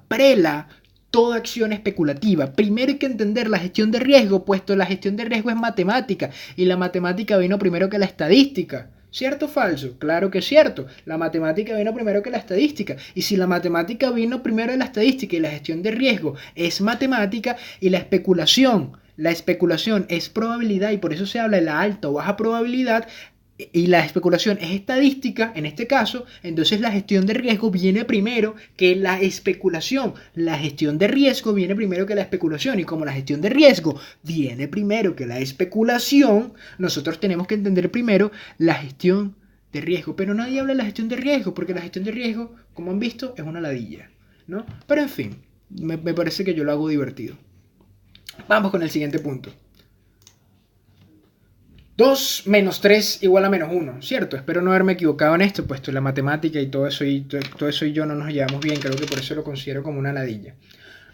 prela toda acción especulativa. Primero hay que entender la gestión de riesgo, puesto la gestión de riesgo es matemática y la matemática vino primero que la estadística. ¿Cierto o falso? Claro que es cierto. La matemática vino primero que la estadística. Y si la matemática vino primero que la estadística y la gestión de riesgo es matemática y la especulación es probabilidad y por eso se habla de la alta o baja probabilidad, y la especulación es estadística, en este caso, entonces la gestión de riesgo viene primero que la especulación. La gestión de riesgo viene primero que la especulación. Y como la gestión de riesgo viene primero que la especulación, nosotros tenemos que entender primero la gestión de riesgo. Pero nadie habla de la gestión de riesgo, porque la gestión de riesgo, como han visto, es una ladilla, ¿no? Pero en fin, me parece que yo lo hago divertido. Vamos con el siguiente punto. 2 menos 3 igual a menos 1, ¿cierto? Espero no haberme equivocado en esto, puesto la matemática y todo eso y yo no nos llevamos bien, creo que por eso lo considero como una ladilla.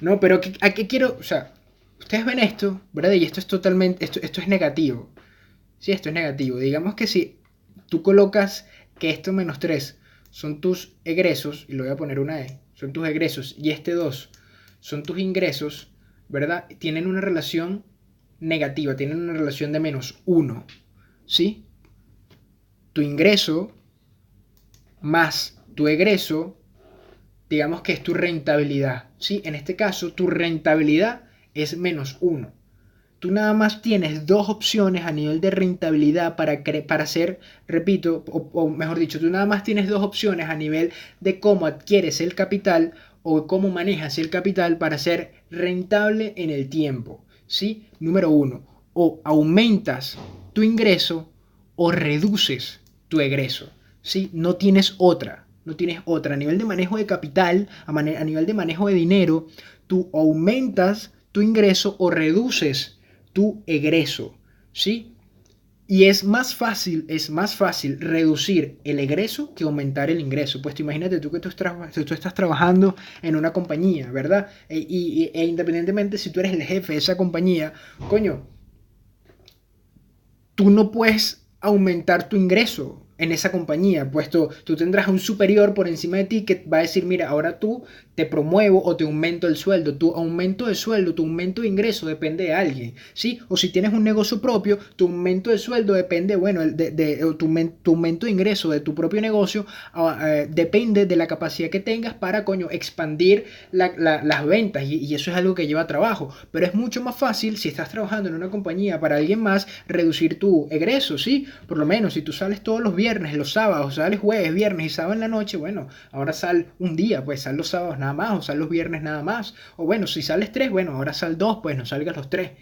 No, pero ¿a qué quiero? O sea, ustedes ven esto, ¿verdad? Y esto es totalmente, esto es negativo. Sí, esto es negativo. Digamos que si tú colocas que esto menos 3 son tus egresos, y lo voy a poner una E, son tus egresos, y este 2 son tus ingresos, ¿verdad? Tienen una relación negativa, tienen una relación de -1, ¿sí? Tu ingreso más tu egreso, digamos que es tu rentabilidad, ¿sí? En este caso, tu rentabilidad es -1. Tú nada más tienes dos opciones a nivel de rentabilidad para hacer, repito, o mejor dicho, tú nada más tienes dos opciones a nivel de cómo adquieres el capital o cómo manejas el capital para ser rentable en el tiempo, ¿sí? Número uno, o aumentas tu ingreso o reduces tu egreso, ¿sí? No tienes otra, no tienes otra. A nivel de manejo de capital, a nivel de manejo de dinero, tú aumentas tu ingreso o reduces tu egreso, ¿sí? Y es más fácil reducir el egreso que aumentar el ingreso. Pues imagínate tú que tú estás trabajando en una compañía, ¿verdad? E independientemente si tú eres el jefe de esa compañía, coño, tú no puedes aumentar tu ingreso en esa compañía, puesto tú tendrás un superior por encima de ti que va a decir, mira, ahora tú te promuevo o te aumento el sueldo. Tu aumento de sueldo, tu aumento de ingreso depende de alguien, ¿sí? O si tienes un negocio propio, tu aumento de sueldo depende, bueno, tu aumento de ingreso de tu propio negocio depende de la capacidad que tengas para, coño, expandir las ventas y eso es algo que lleva trabajo. Pero es mucho más fácil si estás trabajando en una compañía para alguien más, reducir tu egreso, ¿sí? Por lo menos si tú sales todos los viernes, los sábados, sales jueves, viernes y sábado en la noche, bueno, ahora sal un día, pues sal los sábados nada más, o sal los viernes nada más, o bueno, si sales 3, bueno, ahora sal 2, pues no salgas los 3.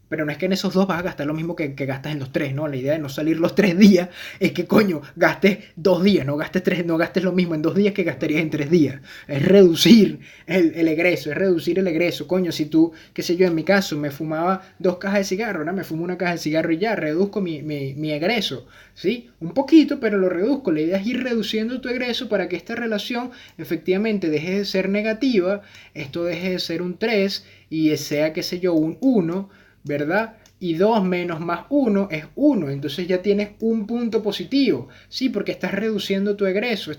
Pero no es que en esos 2 vas a gastar lo mismo que gastas en los 3, ¿no? La idea de no salir los 3 días es que, coño, gastes 2 días, no gastes 3, no gastes lo mismo en 2 días que gastarías en 3 días. Es reducir el egreso, es reducir el egreso. Coño, si tú, qué sé yo, en mi caso, me fumaba 2 cajas de cigarro, ¿no? Me fumo una caja de cigarro y ya, reduzco mi egreso, ¿sí? Un poquito, pero lo reduzco. La idea es ir reduciendo tu egreso para que esta relación efectivamente deje de ser negativa, esto deje de ser un 3 y sea, qué sé yo, un 1, ¿verdad? Y 2 menos más 1 es 1, entonces ya tienes un punto positivo, ¿sí? Porque estás reduciendo tu egreso,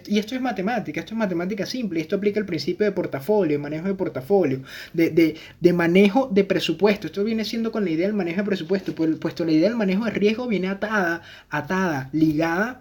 y esto es matemática simple, esto aplica el principio de portafolio, manejo de portafolio, de manejo de presupuesto, esto viene siendo con la idea del manejo de presupuesto, puesto la idea del manejo de riesgo viene ligada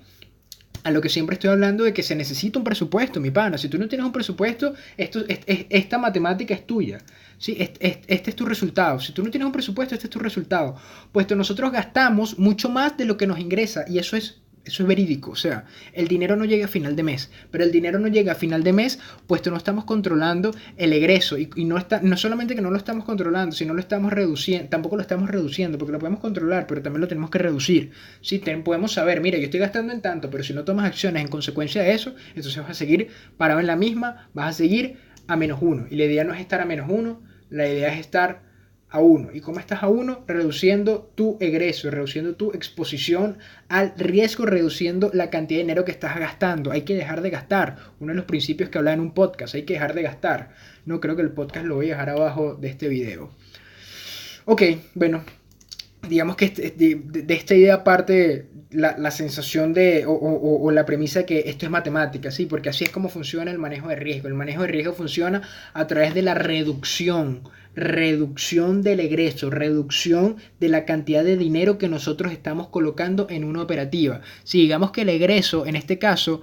a lo que siempre estoy hablando de que se necesita un presupuesto, mi pana. Si tú no tienes un presupuesto, esta matemática es tuya. ¿Sí? Este es tu resultado. Si tú no tienes un presupuesto, este es tu resultado. Puesto nosotros gastamos mucho más de lo que nos ingresa y eso es verídico. O sea, el dinero no llega a final de mes, pero el dinero no llega a final de mes, puesto no estamos controlando el egreso y no solamente que no lo estamos controlando, sino lo estamos reduciendo, tampoco lo estamos reduciendo, porque lo podemos controlar, pero también lo tenemos que reducir. Sí, podemos saber, mira, yo estoy gastando en tanto, pero si no tomas acciones en consecuencia de eso, entonces vas a seguir parado en la misma, vas a seguir a -1. Y la idea no es estar a -1, la idea es estar a 1. ¿Y cómo estás a 1? Reduciendo tu egreso, reduciendo tu exposición al riesgo, reduciendo la cantidad de dinero que estás gastando. Hay que dejar de gastar. Uno de los principios que hablaba en un podcast, hay que dejar de gastar. No, creo que el podcast lo voy a dejar abajo de este video. Ok, bueno, digamos que de esta idea parte la sensación o la premisa de que esto es matemática, ¿sí? Porque así es como funciona el manejo de riesgo. El manejo de riesgo funciona a través de la reducción del egreso, reducción de la cantidad de dinero que nosotros estamos colocando en una operativa. Si digamos que el egreso, en este caso,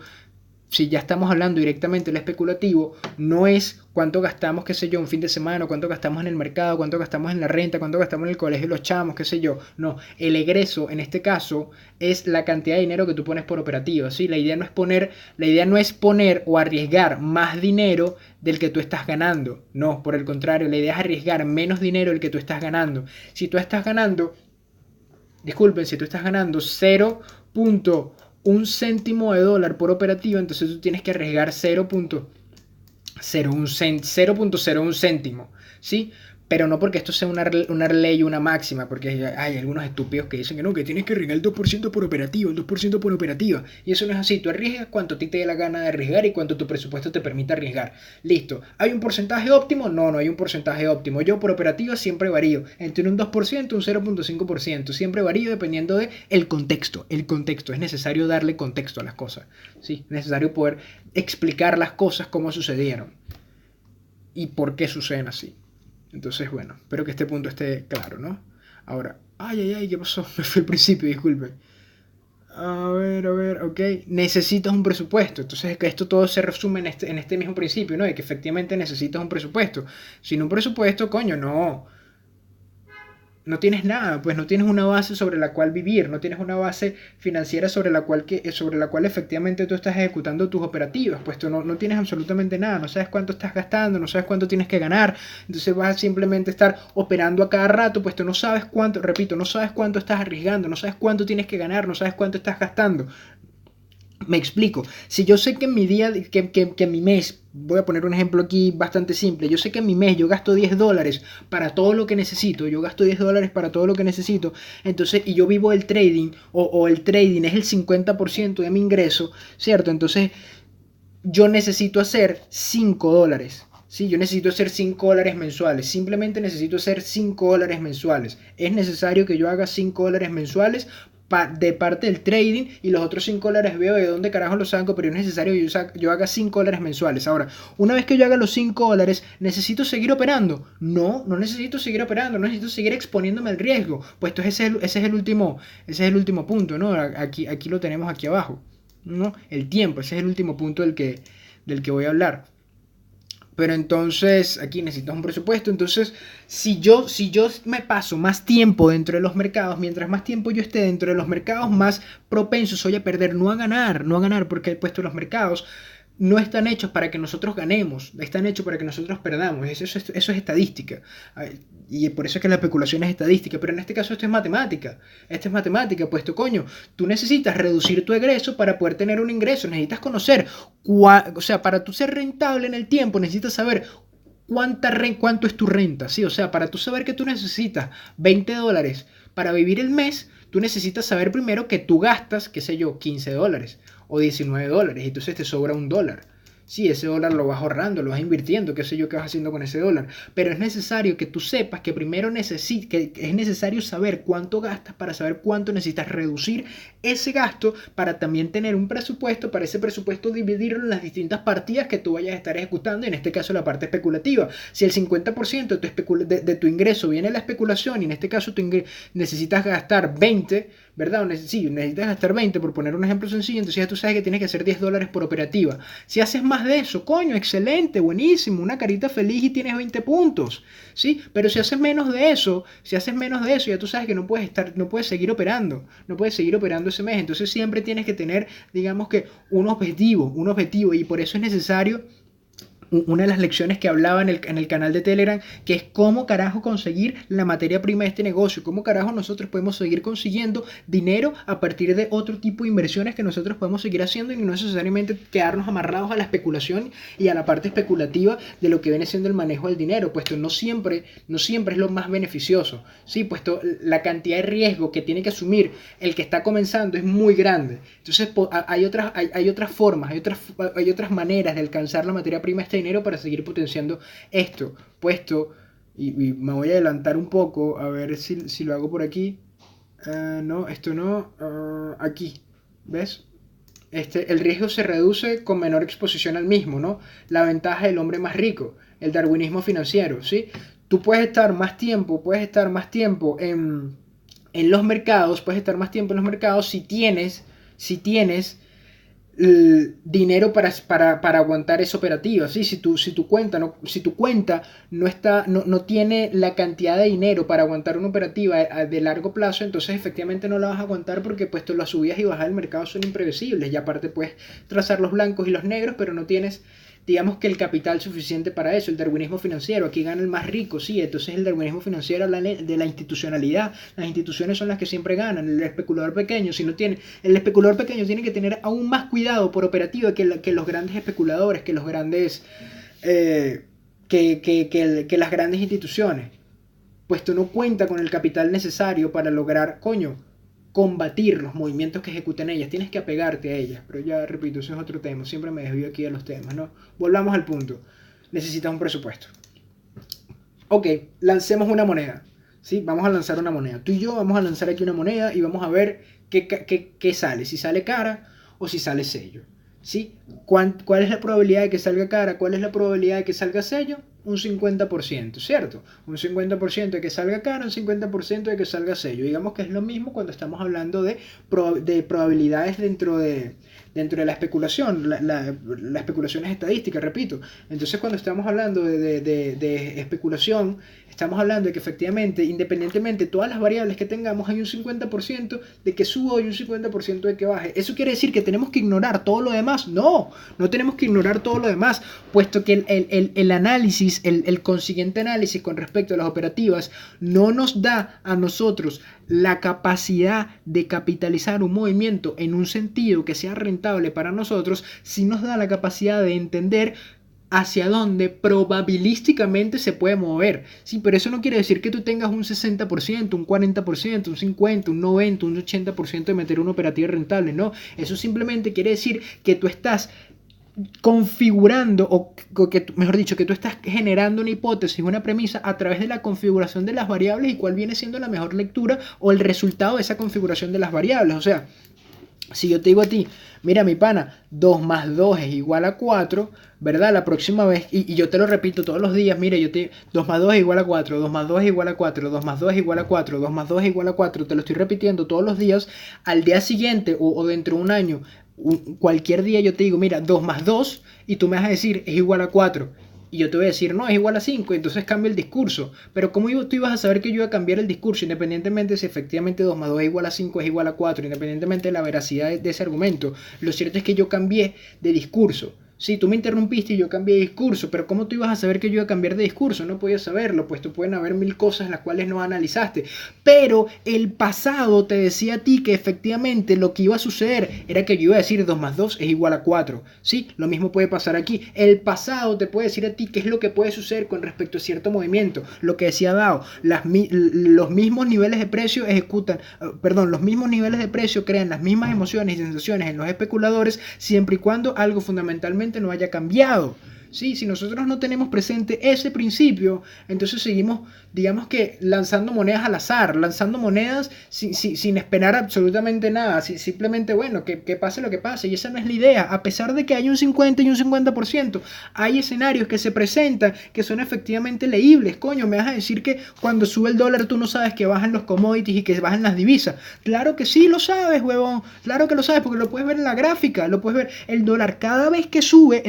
si ya estamos hablando directamente del especulativo, no es cuánto gastamos, qué sé yo, un fin de semana, cuánto gastamos en el mercado, cuánto gastamos en la renta, cuánto gastamos en el colegio de los chamos, qué sé yo. No, el egreso en este caso es la cantidad de dinero que tú pones por operativa, ¿sí? La idea no es poner o arriesgar más dinero del que tú estás ganando. No, por el contrario, la idea es arriesgar menos dinero del que tú estás ganando. Si tú estás ganando 0.1 céntimo de dólar por operativa, entonces tú tienes que arriesgar 0.01 céntimo, ¿sí? Pero no porque esto sea una ley, una máxima, porque hay algunos estúpidos que dicen que no, que tienes que arriesgar el 2% por operativa, el 2% por operativa. Y eso no es así. Tú arriesgas cuanto a ti te dé la gana de arriesgar y cuanto tu presupuesto te permita arriesgar. Listo. ¿Hay un porcentaje óptimo? No hay un porcentaje óptimo. Yo por operativa siempre varío entre un 2% y un 0.5%. Siempre varío dependiendo del contexto. El contexto. Es necesario darle contexto a las cosas. ¿Sí? Es necesario poder explicar las cosas cómo sucedieron y por qué suceden así. Entonces, bueno, espero que este punto esté claro, ¿no? Ahora, ay, ¿qué pasó? Me fue el principio, disculpe. A ver, ok. Necesitas un presupuesto. Entonces, que esto todo se resume en este mismo principio, ¿no? De que efectivamente necesitas un presupuesto. Sin un presupuesto, coño, no tienes nada, pues no tienes una base sobre la cual vivir, no tienes una base financiera sobre la cual efectivamente tú estás ejecutando tus operativas, pues tú no tienes absolutamente nada, no sabes cuánto estás gastando, no sabes cuánto tienes que ganar, entonces vas a simplemente estar operando a cada rato, pues tú no sabes cuánto, repito, no sabes cuánto estás arriesgando, no sabes cuánto tienes que ganar, no sabes cuánto estás gastando. Me explico. Si yo sé que en mi día, que en mi mes, voy a poner un ejemplo aquí bastante simple, yo sé que en mi mes yo gasto $10 para todo lo que necesito, yo gasto $10 para todo lo que necesito, entonces, y yo vivo el trading, o el trading es el 50% de mi ingreso, ¿cierto? Entonces, yo necesito hacer $5. Sí, yo necesito hacer $5 mensuales. Simplemente necesito hacer $5 mensuales. Es necesario que yo haga $5 mensuales de parte del trading y los otros $5 veo de dónde carajo los saco, pero es necesario que yo haga $5 mensuales. Ahora, una vez que yo haga los $5, ¿necesito seguir operando? No necesito seguir operando, no necesito seguir exponiéndome al riesgo, puesto ese es el último punto, ¿no? Aquí lo tenemos aquí abajo, ¿no? El tiempo, ese es el último punto del que voy a hablar. Pero entonces aquí necesitas un presupuesto. Entonces, si yo me paso más tiempo dentro de los mercados, mientras más tiempo yo esté dentro de los mercados, más propenso soy a perder, no a ganar, porque he puesto los mercados no están hechos para que nosotros ganemos, están hechos para que nosotros perdamos. Eso es estadística. Y por eso es que la especulación es estadística. Pero en este caso esto es matemática. Esto es matemática, puesto coño, tú necesitas reducir tu egreso para poder tener un ingreso. Necesitas conocer, o sea, para tú ser rentable en el tiempo, necesitas saber cuánto es tu renta. ¿Sí? O sea, para tú saber que tú necesitas $20 para vivir el mes, tú necesitas saber primero que tú gastas, qué sé yo, $15 o $19 y entonces te sobra $1. Sí, ese dólar lo vas ahorrando, lo vas invirtiendo, qué sé yo qué vas haciendo con ese dólar. Pero es necesario que tú sepas que primero que es necesario saber cuánto gastas para saber cuánto necesitas reducir ese gasto para también tener un presupuesto, para ese presupuesto dividirlo en las distintas partidas que tú vayas a estar ejecutando, en este caso la parte especulativa. Si el 50% de tu ingreso viene de la especulación y en este caso necesitas gastar 20, ¿verdad? Sí, necesitas gastar 20 por poner un ejemplo sencillo, entonces ya tú sabes que tienes que hacer $10 por operativa. Si haces más de eso, coño, excelente, buenísimo, una carita feliz y tienes 20 puntos, ¿sí? Pero si haces menos de eso, ya tú sabes que no puedes seguir operando, no puedes seguir operando ese mes, entonces siempre tienes que tener, digamos que un objetivo y por eso es necesario una de las lecciones que hablaba en el canal de Telegram, que es cómo carajo conseguir la materia prima de este negocio, cómo carajo nosotros podemos seguir consiguiendo dinero a partir de otro tipo de inversiones que nosotros podemos seguir haciendo y no necesariamente quedarnos amarrados a la especulación y a la parte especulativa de lo que viene siendo el manejo del dinero, puesto no siempre es lo más beneficioso, ¿sí? Puesto la cantidad de riesgo que tiene que asumir el que está comenzando es muy grande. Entonces hay otras formas, hay otras maneras de alcanzar la materia prima de este dinero para seguir potenciando esto, puesto, y me voy a adelantar un poco, a ver si lo hago por aquí. No, esto no, aquí, ¿ves? El riesgo se reduce con menor exposición al mismo, ¿no? La ventaja del hombre más rico, el darwinismo financiero, ¿sí? Tú puedes estar más tiempo en los mercados, si tienes dinero para aguantar esa operativa, ¿sí? Si tu cuenta no tiene la cantidad de dinero para aguantar una operativa de largo plazo, entonces efectivamente no la vas a aguantar porque pues las subidas y bajadas del mercado son imprevisibles y aparte puedes trazar los blancos y los negros, pero no tienes, digamos, que el capital suficiente para eso. El darwinismo financiero, aquí gana el más rico, sí, entonces el darwinismo financiero habla de la institucionalidad, las instituciones son las que siempre ganan. El especulador pequeño, el especulador pequeño tiene que tener aún más cuidado por operativa que los grandes especuladores, que los grandes que las grandes instituciones, puesto no cuenta con el capital necesario para lograr, coño, combatir los movimientos que ejecuten ellas, tienes que apegarte a ellas, pero ya repito, eso es otro tema, siempre me desvío aquí de los temas, ¿no? Volvamos al punto, necesitas un presupuesto. Ok, lancemos una moneda, ¿sí? Vamos a lanzar una moneda, tú y yo vamos a lanzar aquí una moneda y vamos a ver qué sale, si sale cara o si sale sello, ¿sí? ¿Cuál es la probabilidad de que salga cara? ¿Cuál es la probabilidad de que salga sello? un 50%, ¿cierto? Un 50% de que salga cara, un 50% de que salga sello. Digamos que es lo mismo cuando estamos hablando de probabilidades dentro de la especulación. La especulación es estadística, repito. Entonces, cuando estamos hablando de especulación, estamos hablando de que efectivamente, independientemente de todas las variables que tengamos, hay un 50% de que suba y un 50% de que baje. ¿Eso quiere decir que tenemos que ignorar todo lo demás? No, no tenemos que ignorar todo lo demás, puesto que el análisis, el consiguiente análisis con respecto a las operativas, no nos da a nosotros la capacidad de capitalizar un movimiento en un sentido que sea rentable para nosotros, si nos da la capacidad de entender hacia dónde probabilísticamente se puede mover. Sí, pero eso no quiere decir que tú tengas un 60%, un 40%, un 50%, un 90%, un 80% de meter una operativa rentable. No, eso simplemente quiere decir que tú estás configurando, o que, mejor dicho, que tú estás generando una hipótesis, una premisa a través de la configuración de las variables y cuál viene siendo la mejor lectura o el resultado de esa configuración de las variables. O sea, si yo te digo a ti, mira mi pana, 2 más 2 es igual a 4, ¿verdad? La próxima vez, y yo te lo repito todos los días, mira, 2 más 2 es igual a 4, 2 más 2 es igual a 4, 2 más 2 es igual a 4, 2 más 2 es igual a 4, te lo estoy repitiendo todos los días, al día siguiente o dentro de un año, cualquier día yo te digo, mira, 2 más 2, y tú me vas a decir, es igual a 4. Y yo te voy a decir, no, es igual a 5, entonces cambio el discurso. Pero ¿cómo tú ibas a saber que yo iba a cambiar el discurso? Independientemente si efectivamente 2 más 2 es igual a 5, es igual a 4, independientemente de la veracidad de ese argumento. Lo cierto es que yo cambié de discurso. Sí, tú me interrumpiste y yo cambié de discurso, pero ¿cómo tú ibas a saber que yo iba a cambiar de discurso? No podías saberlo, pues tú pueden haber mil cosas las cuales no analizaste. Pero el pasado te decía a ti que efectivamente lo que iba a suceder era que yo iba a decir 2 más 2 es igual a 4. Sí, lo mismo puede pasar aquí. El pasado te puede decir a ti qué es lo que puede suceder con respecto a cierto movimiento. Lo que decía Dao, los mismos niveles de precio los mismos niveles de precio crean las mismas emociones y sensaciones en los especuladores siempre y cuando algo fundamentalmente no haya cambiado. Sí, si nosotros no tenemos presente ese principio, entonces seguimos, digamos que, lanzando monedas al azar, lanzando monedas sin esperar absolutamente nada, simplemente, bueno, que pase lo que pase, y esa no es la idea. A pesar de que hay un 50 y un 50%, hay escenarios que se presentan que son efectivamente leíbles. Coño, me vas a decir que cuando sube el dólar tú no sabes que bajan los commodities y que bajan las divisas. Claro que sí lo sabes, huevón, claro que lo sabes, porque lo puedes ver en la gráfica, lo puedes ver. El dólar cada vez que sube,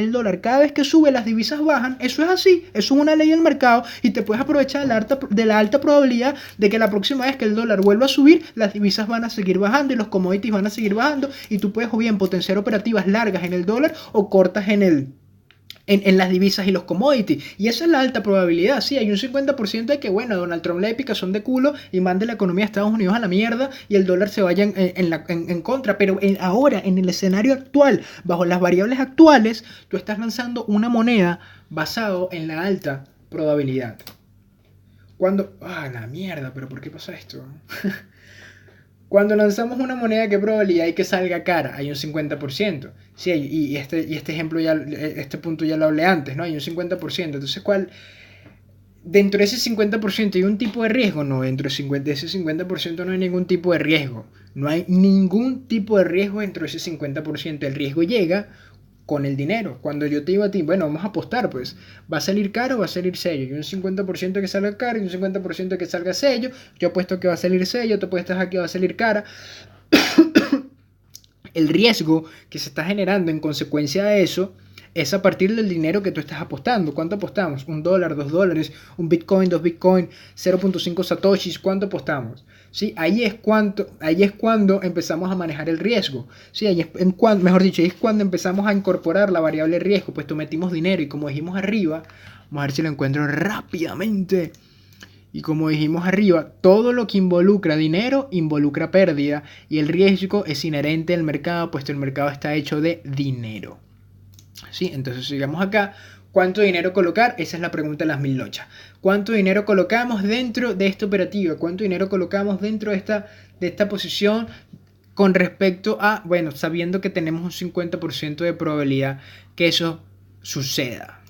las divisas bajan. Eso es así, eso es una ley del mercado, y te puedes aprovechar de la alta probabilidad de que la próxima vez que el dólar vuelva a subir, las divisas van a seguir bajando y los commodities van a seguir bajando, y tú puedes o bien potenciar operativas largas en el dólar o cortas en las divisas y los commodities. Y esa es la alta probabilidad. Sí, hay un 50% de que, bueno, Donald Trump le dé picazón de culo y mande la economía de Estados Unidos a la mierda y el dólar se vaya en contra. Pero ahora, en el escenario actual, bajo las variables actuales, tú estás lanzando una moneda basado en la alta probabilidad. La mierda, pero ¿por qué pasa esto? Cuando lanzamos una moneda, ¿qué probabilidad hay que salga cara? Hay un 50%. Sí, y este ejemplo este punto ya lo hablé antes, ¿no? Hay un 50%. Entonces, dentro de ese 50% hay un tipo de riesgo? No, dentro de ese 50% no hay ningún tipo de riesgo. No hay ningún tipo de riesgo dentro de ese 50%. El riesgo llega con el dinero. Cuando yo te digo a ti, bueno, vamos a apostar, pues, ¿va a salir caro o va a salir sello? Y un 50% que salga caro y un 50% que salga sello. Yo apuesto que va a salir sello, tú apuestas a que va a salir cara. El riesgo que se está generando en consecuencia de eso es a partir del dinero que tú estás apostando. ¿Cuánto apostamos? $1, $2, un Bitcoin, 2 Bitcoin, 0.5 satoshis. ¿Cuánto apostamos? ¿Sí? Ahí es cuando empezamos a manejar el riesgo. ¿Sí? Ahí es cuando empezamos a incorporar la variable riesgo. Pues tú metimos dinero y, como dijimos arriba, vamos a ver si lo encuentro rápidamente. Y como dijimos arriba, todo lo que involucra dinero involucra pérdida, y el riesgo es inherente al mercado, puesto el mercado está hecho de dinero. ¿Sí? Entonces sigamos acá. ¿Cuánto dinero colocar? Esa es la pregunta de las 1000 lochas. ¿Cuánto dinero colocamos dentro de esta operativa? ¿Cuánto dinero colocamos dentro de esta posición con respecto a, bueno, sabiendo que tenemos un 50% de probabilidad que eso suceda?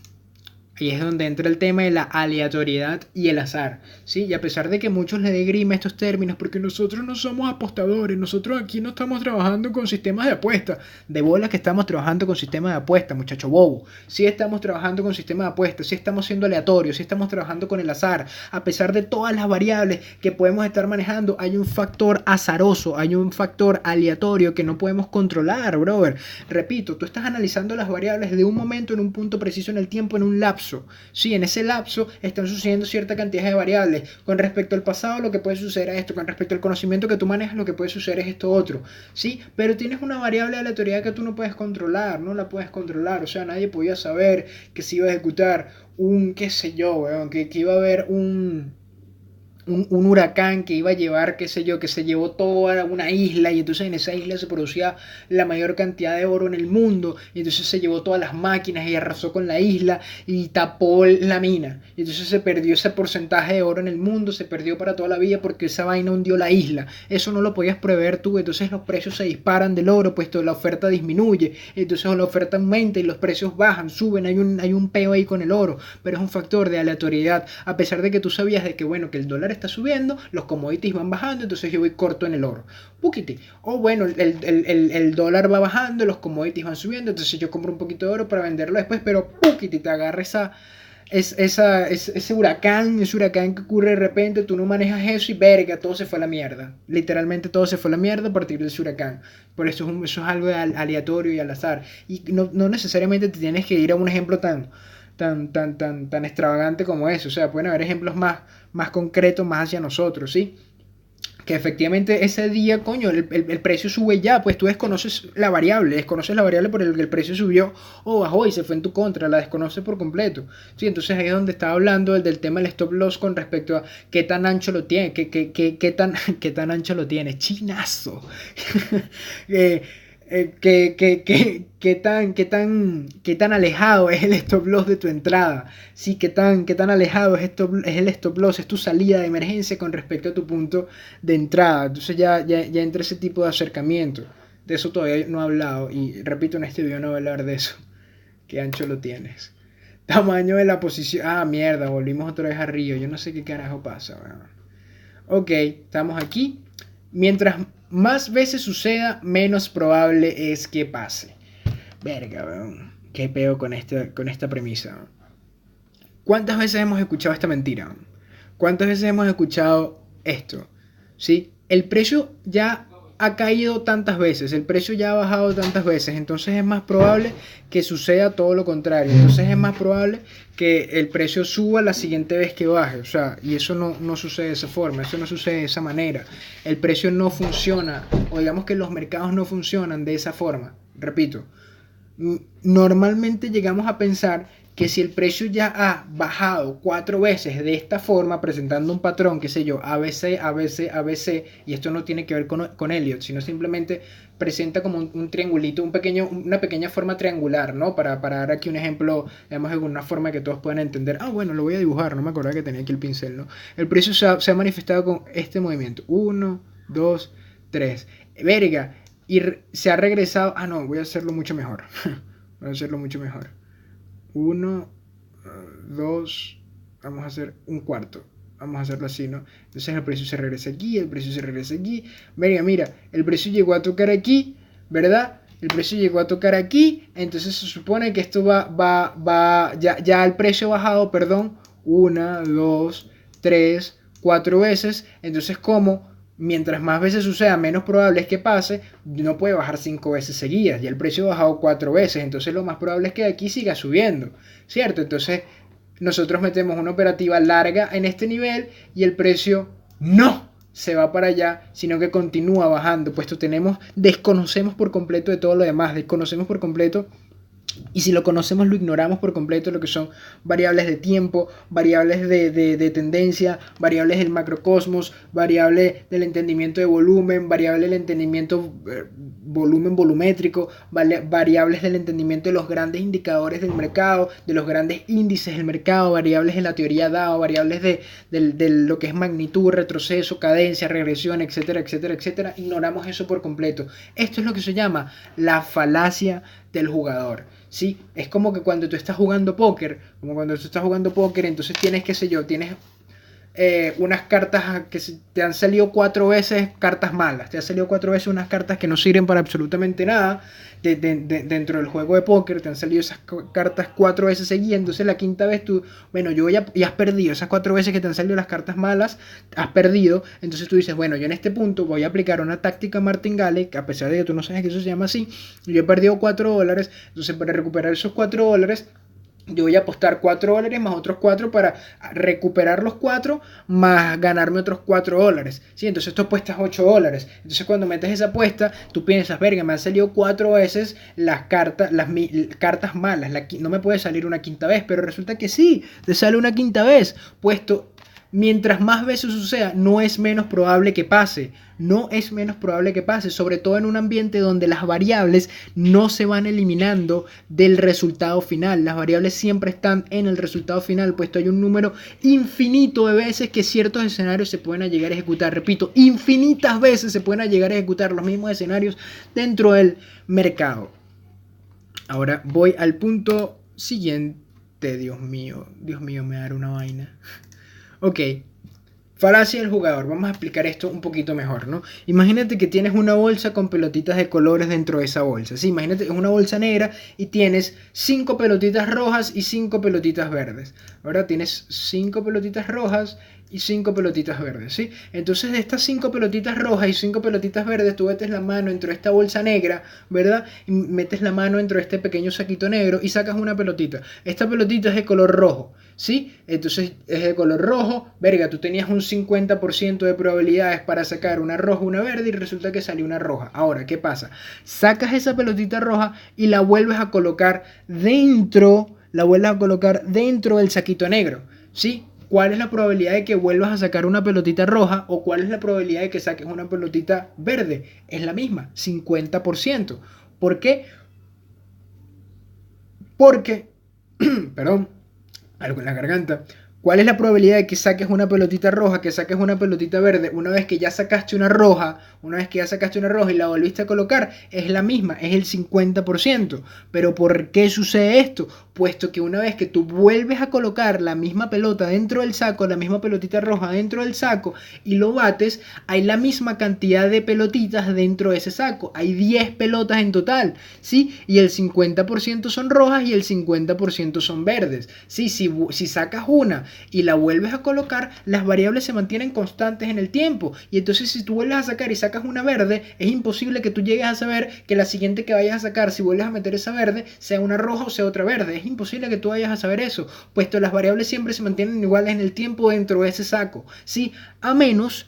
Ahí es donde entra el tema de la aleatoriedad y el azar, ¿sí? Y a pesar de que muchos le dé grima estos términos, porque nosotros no somos apostadores, nosotros aquí no estamos trabajando con sistemas de apuesta. De bola que estamos trabajando con sistemas de apuesta, muchacho bobo. Sí estamos trabajando con sistemas de apuesta, sí estamos siendo aleatorios, sí estamos trabajando con el azar. A pesar de todas las variables que podemos estar manejando, hay un factor azaroso, hay un factor aleatorio que no podemos controlar, brother. Repito, tú estás analizando las variables de un momento en un punto preciso en el tiempo, en un lapso. Sí, en ese lapso están sucediendo cierta cantidad de variables. Con respecto al pasado, lo que puede suceder es esto. Con respecto al conocimiento que tú manejas, lo que puede suceder es esto otro. Sí, pero tienes una variable de aleatoriedad que tú no puedes controlar. No la puedes controlar. O sea, nadie podía saber que se iba a ejecutar qué sé yo, weón, que iba a haber un huracán que iba a llevar, qué sé yo, que se llevó toda una isla y entonces en esa isla se producía la mayor cantidad de oro en el mundo y entonces se llevó todas las máquinas y arrasó con la isla y tapó la mina y entonces se perdió ese porcentaje de oro en el mundo, se perdió para toda la vida porque esa vaina hundió la isla. Eso no lo podías prever tú, entonces los precios se disparan del oro, puesto la oferta disminuye, entonces la oferta aumenta y los precios bajan, suben, hay un peo ahí con el oro, pero es un factor de aleatoriedad, a pesar de que tú sabías de que bueno, que el dólar está subiendo, los commodities van bajando, entonces yo voy corto en el oro. Poquiti. O bueno, el dólar va bajando, los commodities van subiendo, entonces yo compro un poquito de oro para venderlo después, pero poquiti, te agarra ese huracán que ocurre de repente, tú no manejas eso y verga, todo se fue a la mierda. Literalmente todo se fue a la mierda a partir de ese huracán. Por eso eso es algo aleatorio y al azar. Y no necesariamente te tienes que ir a un ejemplo tan extravagante como eso. O sea, pueden haber ejemplos más concretos, más hacia nosotros, ¿sí? Que efectivamente ese día, coño, el precio sube ya, pues tú desconoces la variable por el que el precio subió o bajó y se fue en tu contra, la desconoces por completo. Sí, entonces ahí es donde estaba hablando del tema del stop loss con respecto a qué tan ancho lo tiene, qué tan ancho lo tiene, chinazo. Qué tan alejado es el stop loss de tu entrada. Sí, qué tan alejado es el stop loss, es tu salida de emergencia con respecto a tu punto de entrada. Entonces ya entra ese tipo de acercamiento. De eso todavía no he hablado y repito, en este video no voy a hablar de eso. Qué ancho lo tienes. Tamaño de la posición. Ah, mierda, volvimos otra vez a Río. Yo no sé qué carajo pasa. Bueno. Ok, estamos aquí. Mientras más veces suceda, menos probable es que pase. Verga, weón. Qué peo con esta premisa. ¿Cuántas veces hemos escuchado esta mentira? ¿Cuántas veces hemos escuchado esto? ¿Sí? El precio ya ha caído tantas veces, el precio ya ha bajado tantas veces, entonces es más probable que suceda todo lo contrario. Entonces es más probable que el precio suba la siguiente vez que baje. O sea, y eso no sucede de esa forma, eso no sucede de esa manera. El precio no funciona, o digamos que los mercados no funcionan de esa forma. Repito, normalmente llegamos a pensar que si el precio ya ha bajado 4 veces de esta forma, presentando un patrón, qué sé yo, ABC, ABC, ABC, y esto no tiene que ver con Elliott, sino simplemente presenta como un triangulito, una pequeña forma triangular, ¿no? Para dar aquí un ejemplo, digamos, de una forma que todos puedan entender. Ah, bueno, lo voy a dibujar, no me acordaba que tenía aquí el pincel, ¿no? El precio se ha manifestado con este movimiento. 1, 2, 3. Verga. Y se ha regresado. Ah, no, voy a hacerlo mucho mejor. Voy a hacerlo mucho mejor. 1, 2, vamos a hacer un cuarto. Vamos a hacerlo así, ¿no? Entonces el precio se regresa aquí, el precio se regresa aquí. Mira, el precio llegó a tocar aquí, ¿verdad? El precio llegó a tocar aquí, entonces se supone que esto ya el precio ha bajado, perdón, 1, 2, 3, 4 veces. Entonces, como mientras más veces suceda, menos probable es que pase, no puede bajar 5 veces seguidas. Y el precio ha bajado 4 veces, entonces lo más probable es que de aquí siga subiendo, ¿cierto? Entonces nosotros metemos una operativa larga en este nivel y el precio no se va para allá, sino que continúa bajando, puesto desconocemos por completo de todo lo demás, desconocemos por completo. Y si lo conocemos, lo ignoramos por completo, lo que son variables de tiempo, variables de tendencia, variables del macrocosmos, variable del entendimiento de volumen, variable del entendimiento volumen volumétrico, variables del entendimiento de los grandes indicadores del mercado, de los grandes índices del mercado, variables de la teoría DAO, variables de lo que es magnitud, retroceso, cadencia, regresión, etcétera, etcétera, etcétera. Ignoramos eso por completo. Esto es lo que se llama la falacia del jugador. ¿Sí? Es como que cuando tú estás jugando póker, entonces tienes, qué sé yo, tienes unas cartas que te han salido 4 veces cartas malas, te han salido 4 veces unas cartas que no sirven para absolutamente nada dentro del juego de póker, te han salido esas cartas 4 veces seguidas, entonces la quinta vez tú, bueno, ya has perdido esas 4 veces que te han salido las cartas malas, has perdido, entonces tú dices, bueno, yo en este punto voy a aplicar una táctica martingale, que a pesar de que tú no sabes que eso se llama así, yo he perdido $4, entonces para recuperar esos $4, yo voy a apostar $4 más otros 4 para recuperar los 4 más ganarme otros $4. ¿Sí? Entonces tú apuestas $8. Entonces cuando metes esa apuesta, tú piensas, verga, me han salido 4 veces las cartas malas. No me puede salir una quinta vez, pero resulta que sí, te sale una quinta vez. Puesto, mientras más veces suceda, no es menos probable que pase. No es menos probable que pase, sobre todo en un ambiente donde las variables no se van eliminando del resultado final. Las variables siempre están en el resultado final, puesto hay un número infinito de veces que ciertos escenarios se pueden llegar a ejecutar. Repito, infinitas veces se pueden llegar a ejecutar los mismos escenarios dentro del mercado. Ahora voy al punto siguiente. Dios mío, me dará una vaina. Ok. Falacia del jugador. Vamos a explicar esto un poquito mejor, ¿no? Imagínate que tienes una bolsa con pelotitas de colores dentro de esa bolsa. Sí, imagínate, es una bolsa negra y tienes 5 pelotitas rojas y 5 pelotitas verdes. Ahora tienes 5 pelotitas rojas y 5 pelotitas verdes, ¿sí? Entonces de estas 5 pelotitas rojas y 5 pelotitas verdes, tú metes la mano dentro de esta bolsa negra, ¿verdad? Y metes la mano dentro de este pequeño saquito negro y sacas una pelotita. Esta pelotita es de color rojo, ¿sí? Entonces es de color rojo, verga, tú tenías un 50% de probabilidades para sacar una roja, una verde y resulta que salió una roja. Ahora, ¿qué pasa? Sacas esa pelotita roja y la vuelves a colocar dentro del saquito negro, ¿sí? ¿Cuál es la probabilidad de que vuelvas a sacar una pelotita roja o cuál es la probabilidad de que saques una pelotita verde? Es la misma, 50%. ¿Por qué? Porque, perdón, algo en la garganta. ¿Cuál es la probabilidad de que saques una pelotita roja, que saques una pelotita verde, una vez que ya sacaste una roja, y la volviste a colocar? Es la misma, es el 50%. ¿Pero por qué sucede esto? Puesto que una vez que tú vuelves a colocar la misma pelota dentro del saco, la misma pelotita roja dentro del saco, y lo bates, hay la misma cantidad de pelotitas dentro de ese saco. Hay 10 pelotas en total, ¿sí? Y el 50% son rojas y el 50% son verdes, ¿sí? Si sacas una y la vuelves a colocar, las variables se mantienen constantes en el tiempo. Y entonces si tú vuelves a sacar y sacas una verde, es imposible que tú llegues a saber que la siguiente que vayas a sacar, si vuelves a meter esa verde, sea una roja o sea otra verde. Es imposible que tú vayas a saber eso, puesto las variables siempre se mantienen iguales en el tiempo dentro de ese saco, ¿sí? A menos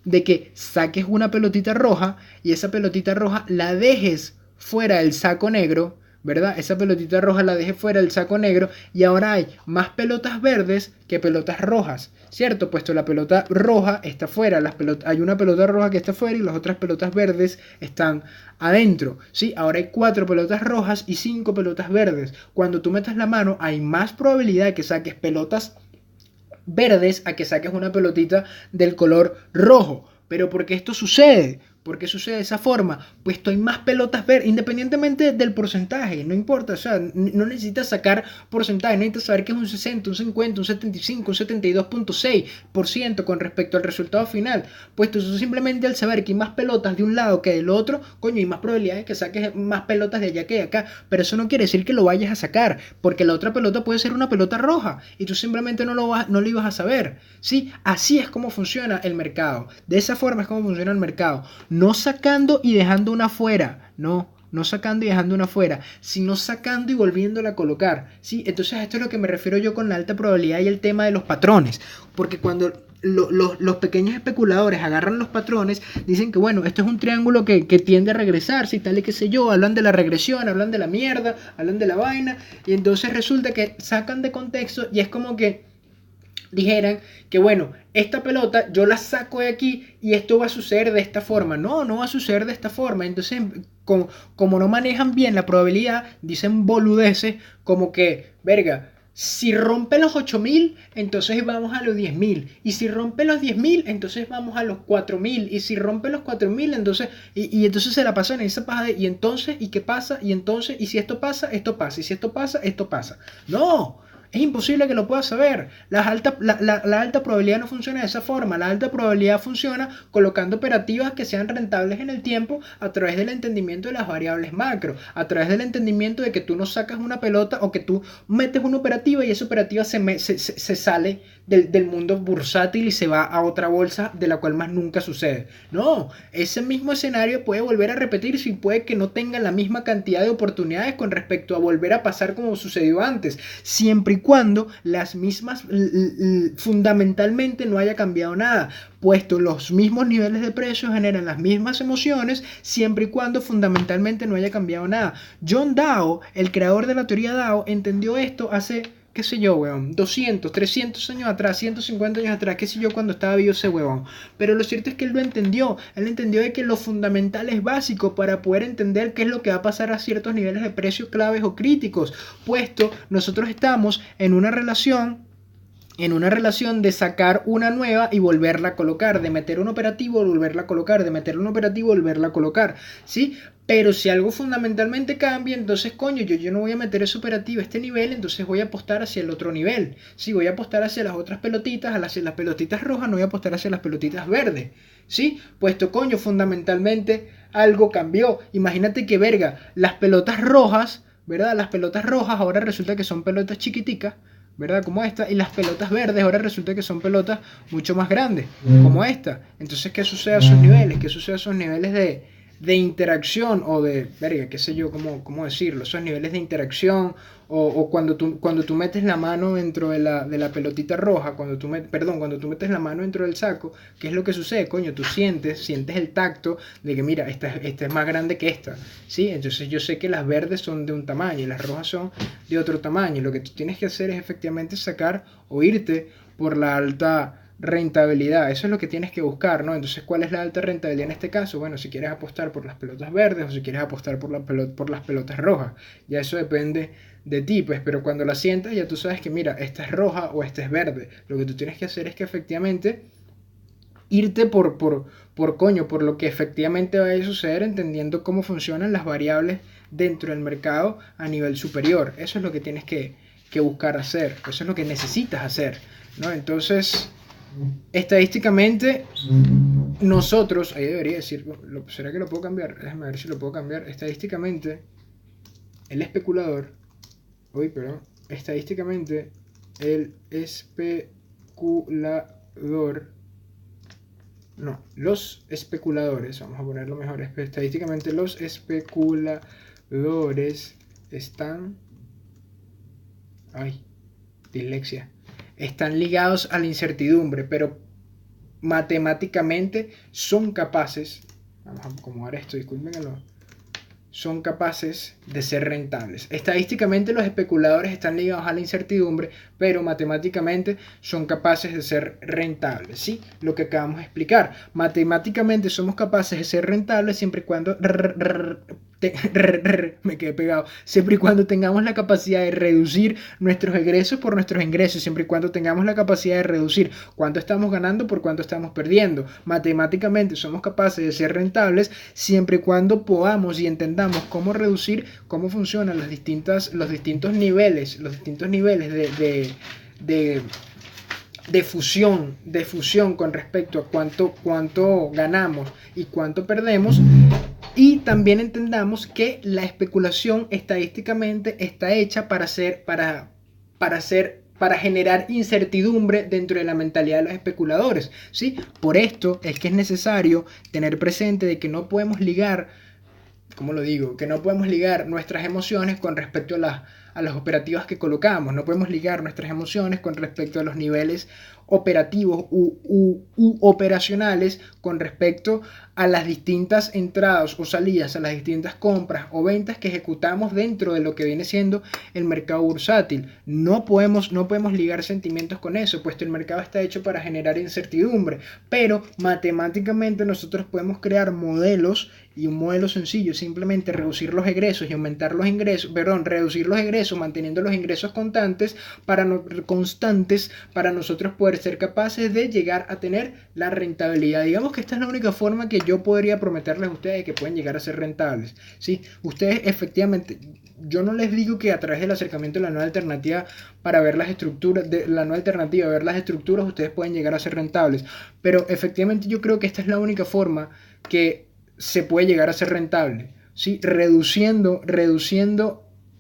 de que saques una pelotita roja y esa pelotita roja la dejes fuera del saco negro, ¿verdad? Esa pelotita roja la dejé fuera del saco negro y ahora hay más pelotas verdes que pelotas rojas, ¿cierto? Puesto la pelota roja está fuera, hay una pelota roja que está fuera y las otras pelotas verdes están adentro, ¿sí? Ahora hay 4 pelotas rojas y 5 pelotas verdes. Cuando tú metas la mano hay más probabilidad de que saques pelotas verdes a que saques una pelotita del color rojo. ¿Pero por qué esto sucede? ¿Por qué sucede de esa forma? Pues hay más pelotas verdes, independientemente del porcentaje, no importa, o sea, no necesitas sacar porcentaje, necesitas saber que es un 60, un 50, un 75, un 72.6% con respecto al resultado final. Pues tú simplemente al saber que hay más pelotas de un lado que del otro, coño, hay más probabilidades de que saques más pelotas de allá que de acá, pero eso no quiere decir que lo vayas a sacar, porque la otra pelota puede ser una pelota roja y tú simplemente no lo ibas a saber, ¿sí? Así es como funciona el mercado, de esa forma es como funciona el mercado. No sacando y dejando una fuera, no sacando y dejando una fuera, sino sacando y volviéndola a colocar, ¿sí? Entonces esto es lo que me refiero yo con la alta probabilidad y el tema de los patrones, porque cuando los pequeños especuladores agarran los patrones, dicen que bueno, esto es un triángulo que tiende a regresarse y tal y qué sé yo, hablan de la regresión, hablan de la mierda, hablan de la vaina, y entonces resulta que sacan de contexto y es como que dijeran que bueno, esta pelota yo la saco de aquí y esto va a suceder de esta forma. No va a suceder de esta forma. Entonces, como no manejan bien la probabilidad, dicen boludeces como que, verga, Si rompe los 8.000, entonces vamos a los 10.000. Y si rompe los 10.000, entonces vamos a los 4.000. Y si rompe los 4.000, entonces... Y entonces se la pasan en esa paja de... Y entonces, ¿y qué pasa? Y entonces, y si esto pasa, esto pasa. Y si esto pasa, esto pasa. ¡No! Es imposible que lo puedas saber. La alta probabilidad no funciona de esa forma. La alta probabilidad funciona colocando operativas que sean rentables en el tiempo a través del entendimiento de las variables macro, a través del entendimiento de que tú no sacas una pelota o que tú metes una operativa y esa operativa se sale del mundo bursátil y se va a otra bolsa de la cual más nunca sucede. No, ese mismo escenario puede volver a repetirse y puede que no tenga la misma cantidad de oportunidades con respecto a volver a pasar como sucedió antes, siempre y cuando las mismas fundamentalmente no haya cambiado nada, puesto los mismos niveles de precios generan las mismas emociones siempre y cuando fundamentalmente no haya cambiado nada. John Dow, el creador de la teoría Dow, entendió esto hace, qué sé yo, weón, 200, 300 años atrás, 150 años atrás, qué sé yo, cuando estaba vivo ese weón. Pero lo cierto es que él entendió de que lo fundamental es básico para poder entender qué es lo que va a pasar a ciertos niveles de precios claves o críticos, puesto nosotros estamos en una relación de sacar una nueva y volverla a colocar, de meter un operativo y volverla a colocar, de meter un operativo y volverla a colocar, ¿sí? Pero si algo fundamentalmente cambia, entonces, coño, yo no voy a meter ese operativo a este nivel, entonces voy a apostar hacia el otro nivel. Sí, voy a apostar hacia las otras pelotitas, hacia las pelotitas rojas, no voy a apostar hacia las pelotitas verdes. ¿Sí? Puesto, coño, fundamentalmente algo cambió. Imagínate que, verga, las pelotas rojas, ¿verdad? Las pelotas rojas ahora resulta que son pelotas chiquiticas, ¿verdad? Como esta, y las pelotas verdes ahora resulta que son pelotas mucho más grandes, como esta. Entonces, ¿qué sucede a esos niveles? ¿Qué sucede a esos niveles de interacción o de, verga, qué sé yo, cómo decirlo? Esos niveles de interacción o cuando tú metes la mano dentro de la pelotita roja, cuando tú metes la mano dentro del saco, ¿qué es lo que sucede? Coño, tú sientes el tacto de que, mira, esta es más grande que esta, ¿sí? Entonces yo sé que las verdes son de un tamaño y las rojas son de otro tamaño. Lo que tú tienes que hacer es efectivamente sacar o irte por la alta rentabilidad. Eso es lo que tienes que buscar, ¿no? Entonces, ¿cuál es la alta rentabilidad en este caso? Bueno, si quieres apostar por las pelotas verdes o si quieres apostar por las pelotas rojas, ya eso depende de ti, pues, pero cuando la sientas ya tú sabes que, mira, esta es roja o esta es verde. Lo que tú tienes que hacer es que efectivamente irte por lo que efectivamente va a suceder, entendiendo cómo funcionan las variables dentro del mercado a nivel superior. Eso es lo que tienes que buscar hacer, eso es lo que necesitas hacer, ¿no? Entonces, estadísticamente, nosotros, ahí debería decir, ¿será que lo puedo cambiar? Déjame ver si lo puedo cambiar. Estadísticamente, el especulador, estadísticamente, el especulador, no, los especuladores, vamos a ponerlo mejor, estadísticamente los especuladores están, dislexia, están ligados a la incertidumbre, pero matemáticamente son capaces, vamos a acomodar esto, discúlpenlo, son capaces de ser rentables. Estadísticamente los especuladores están ligados a la incertidumbre, pero matemáticamente son capaces de ser rentables, ¿sí? Lo que acabamos de explicar. Matemáticamente somos capaces de ser rentables siempre y cuando me quedé pegado, siempre y cuando tengamos la capacidad de reducir nuestros egresos por nuestros ingresos, siempre y cuando tengamos la capacidad de reducir cuánto estamos ganando por cuánto estamos perdiendo. Matemáticamente somos capaces de ser rentables siempre y cuando podamos y entendamos cómo reducir, cómo funcionan los distintos niveles de fusión con respecto a cuánto ganamos y cuánto perdemos. Y también entendamos que la especulación estadísticamente está hecha para generar incertidumbre dentro de la mentalidad de los especuladores, ¿sí? Por esto es que es necesario tener presente de que no podemos ligar, ¿cómo lo digo? Que no podemos ligar nuestras emociones con respecto a las operativas que colocamos. No podemos ligar nuestras emociones con respecto a los niveles operativos u operacionales con respecto a las distintas entradas o salidas, a las distintas compras o ventas que ejecutamos dentro de lo que viene siendo el mercado bursátil. No podemos ligar sentimientos con eso, puesto el mercado está hecho para generar incertidumbre, pero matemáticamente nosotros podemos crear modelos, y un modelo sencillo, simplemente reducir los egresos y aumentar los ingresos, reducir los egresos manteniendo los ingresos constantes para nosotros poder ser capaces de llegar a tener la rentabilidad. Digamos que esta es la única forma que yo podría prometerles a ustedes que pueden llegar a ser rentables. ¿Sí? Ustedes efectivamente, yo no les digo que a través del acercamiento de la nueva alternativa para ver las estructuras, ustedes pueden llegar a ser rentables, pero efectivamente yo creo que esta es la única forma que se puede llegar a ser rentable, ¿sí? Reduciendo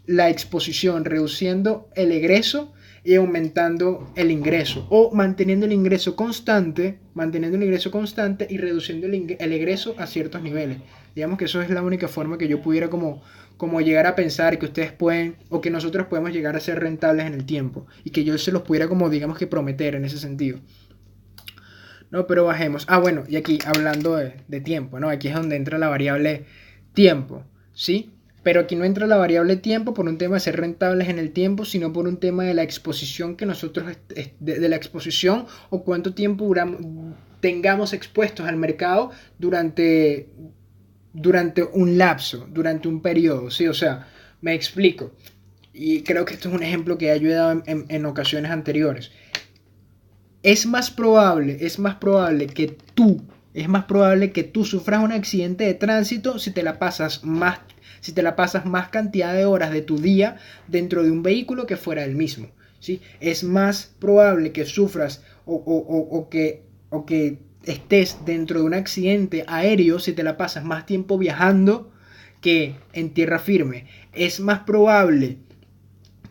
la exposición, reduciendo el egreso y aumentando el ingreso, o manteniendo el ingreso constante y reduciendo el egreso a ciertos niveles. Digamos que eso es la única forma que yo pudiera como llegar a pensar que ustedes pueden, o que nosotros podemos llegar a ser rentables en el tiempo, y que yo se los pudiera como, digamos que prometer en ese sentido. No, pero bajemos. Bueno, y aquí hablando de tiempo, ¿no? Aquí es donde entra la variable tiempo, ¿sí? Pero aquí no entra la variable tiempo por un tema de ser rentables en el tiempo, sino por un tema de la exposición que nosotros, de la exposición, o cuánto tiempo tengamos expuestos al mercado durante un lapso, durante un periodo, ¿sí? O sea, me explico. Y creo que esto es un ejemplo que he ayudado en ocasiones anteriores. Es más probable que tú sufras un accidente de tránsito si te la pasas más cantidad de horas de tu día dentro de un vehículo que fuera del mismo, ¿sí? Es más probable que sufras o que estés dentro de un accidente aéreo si te la pasas más tiempo viajando que en tierra firme. Es más probable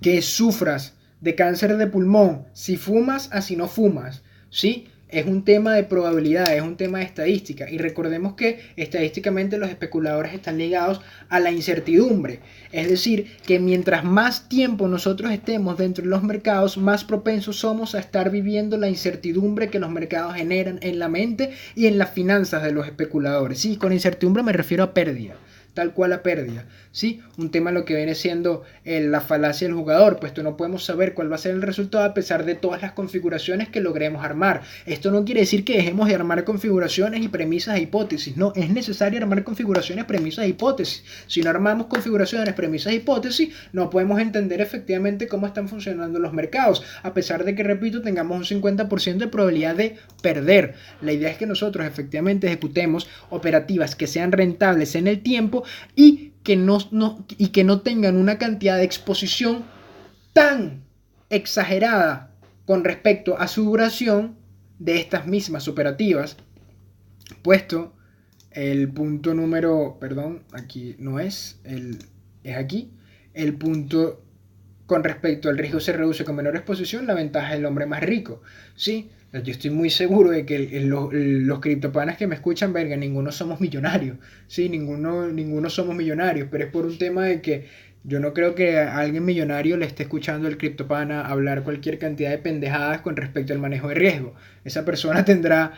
que sufras de cáncer de pulmón si fumas a si no fumas, ¿sí? Es un tema de probabilidad, es un tema de estadística, y recordemos que estadísticamente los especuladores están ligados a la incertidumbre, es decir, que mientras más tiempo nosotros estemos dentro de los mercados, más propensos somos a estar viviendo la incertidumbre que los mercados generan en la mente y en las finanzas de los especuladores. Sí, con incertidumbre me refiero a pérdida, tal cual a pérdida, ¿sí? Un tema lo que viene siendo la falacia del jugador, puesto no podemos saber cuál va a ser el resultado a pesar de todas las configuraciones que logremos armar. Esto no quiere decir que dejemos de armar configuraciones y premisas e hipótesis, no, es necesario armar configuraciones, premisas e hipótesis. Si no armamos configuraciones, premisas e hipótesis, no podemos entender efectivamente cómo están funcionando los mercados, a pesar de que, repito, tengamos un 50% de probabilidad de perder. La idea es que nosotros efectivamente ejecutemos operativas que sean rentables en el tiempo y que no tengan una cantidad de exposición tan exagerada con respecto a su duración de estas mismas operativas, puesto el punto número, perdón, aquí no es, es aquí, el punto con respecto al riesgo se reduce con menor exposición, la ventaja del hombre más rico, ¿sí? Yo estoy muy seguro de que los criptopanas que me escuchan, verga, ninguno somos millonarios, ¿sí? Ninguno somos millonarios, pero es por un tema de que yo no creo que a alguien millonario le esté escuchando el criptopana hablar cualquier cantidad de pendejadas con respecto al manejo de riesgo. Esa persona tendrá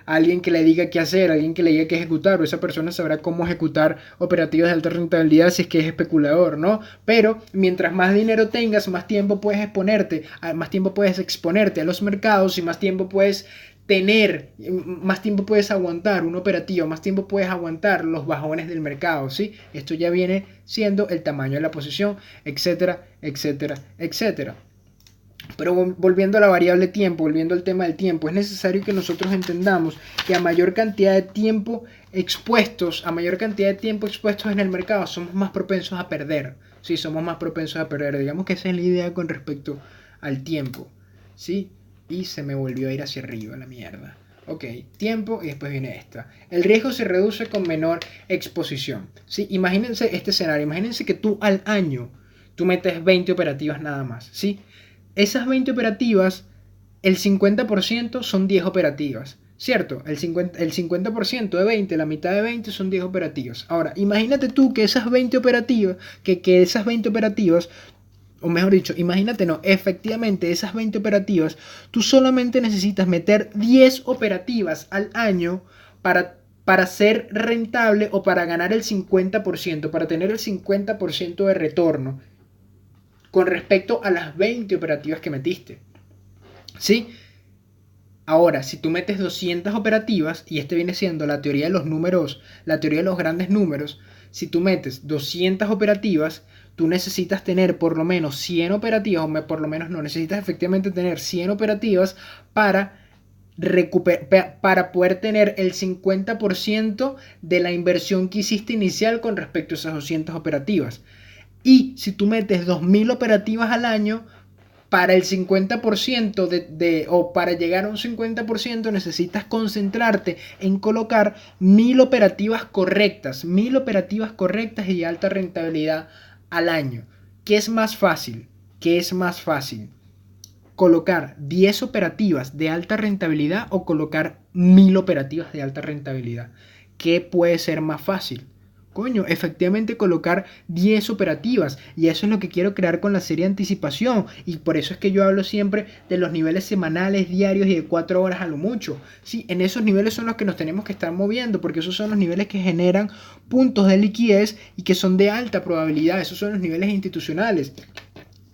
alguien que le diga qué hacer, alguien que le diga qué ejecutar, o esa persona sabrá cómo ejecutar operativas de alta rentabilidad si es que es especulador, ¿no? Pero mientras más dinero tengas, más tiempo puedes exponerte a los mercados, y más tiempo puedes aguantar una operativa, más tiempo puedes aguantar los bajones del mercado, ¿sí? Esto ya viene siendo el tamaño de la posición, etcétera, etcétera, etcétera. Pero volviendo a la variable tiempo, volviendo al tema del tiempo, es necesario que nosotros entendamos que a mayor cantidad de tiempo expuestos en el mercado, somos más propensos a perder. Sí, somos más propensos a perder. Digamos que esa es la idea con respecto al tiempo, ¿sí? Y se me volvió a ir hacia arriba la mierda. Ok, tiempo, y después viene esta. El riesgo se reduce con menor exposición, ¿sí? Imagínense este escenario. Imagínense que tú al año, tú metes 20 operativas nada más, ¿sí? Esas 20 operativas, el 50% son 10 operativas, ¿cierto? El 50% de 20, la mitad de 20 son 10 operativas. Ahora, imagínate tú que esas 20 operativas, o mejor dicho, efectivamente esas 20 operativas, tú solamente necesitas meter 10 operativas al año para ser rentable, o para ganar el 50%, para tener el 50% de retorno con respecto a las 20 operativas que metiste, ¿sí? Ahora, si tú metes 200 operativas, y este viene siendo la teoría de los números, la teoría de los grandes números, si tú metes 200 operativas, tú necesitas tener por lo menos 100 operativas, o por lo menos no, necesitas efectivamente tener 100 operativas para para poder tener el 50% de la inversión que hiciste inicial con respecto a esas 200 operativas. Y si tú metes 2000 operativas al año, para el 50% o para llegar a un 50% necesitas concentrarte en colocar 1000 operativas correctas, 1000 operativas correctas y de alta rentabilidad al año. ¿Qué es más fácil? ¿Qué es más fácil? ¿Colocar 10 operativas de alta rentabilidad o colocar 1000 operativas de alta rentabilidad? ¿Qué puede ser más fácil? Coño, efectivamente colocar 10 operativas, y eso es lo que quiero crear con la serie de anticipación, y por eso es que yo hablo siempre de los niveles semanales, diarios y de 4 horas a lo mucho. Sí, en esos niveles son los que nos tenemos que estar moviendo, porque esos son los niveles que generan puntos de liquidez y que son de alta probabilidad. Esos son los niveles institucionales.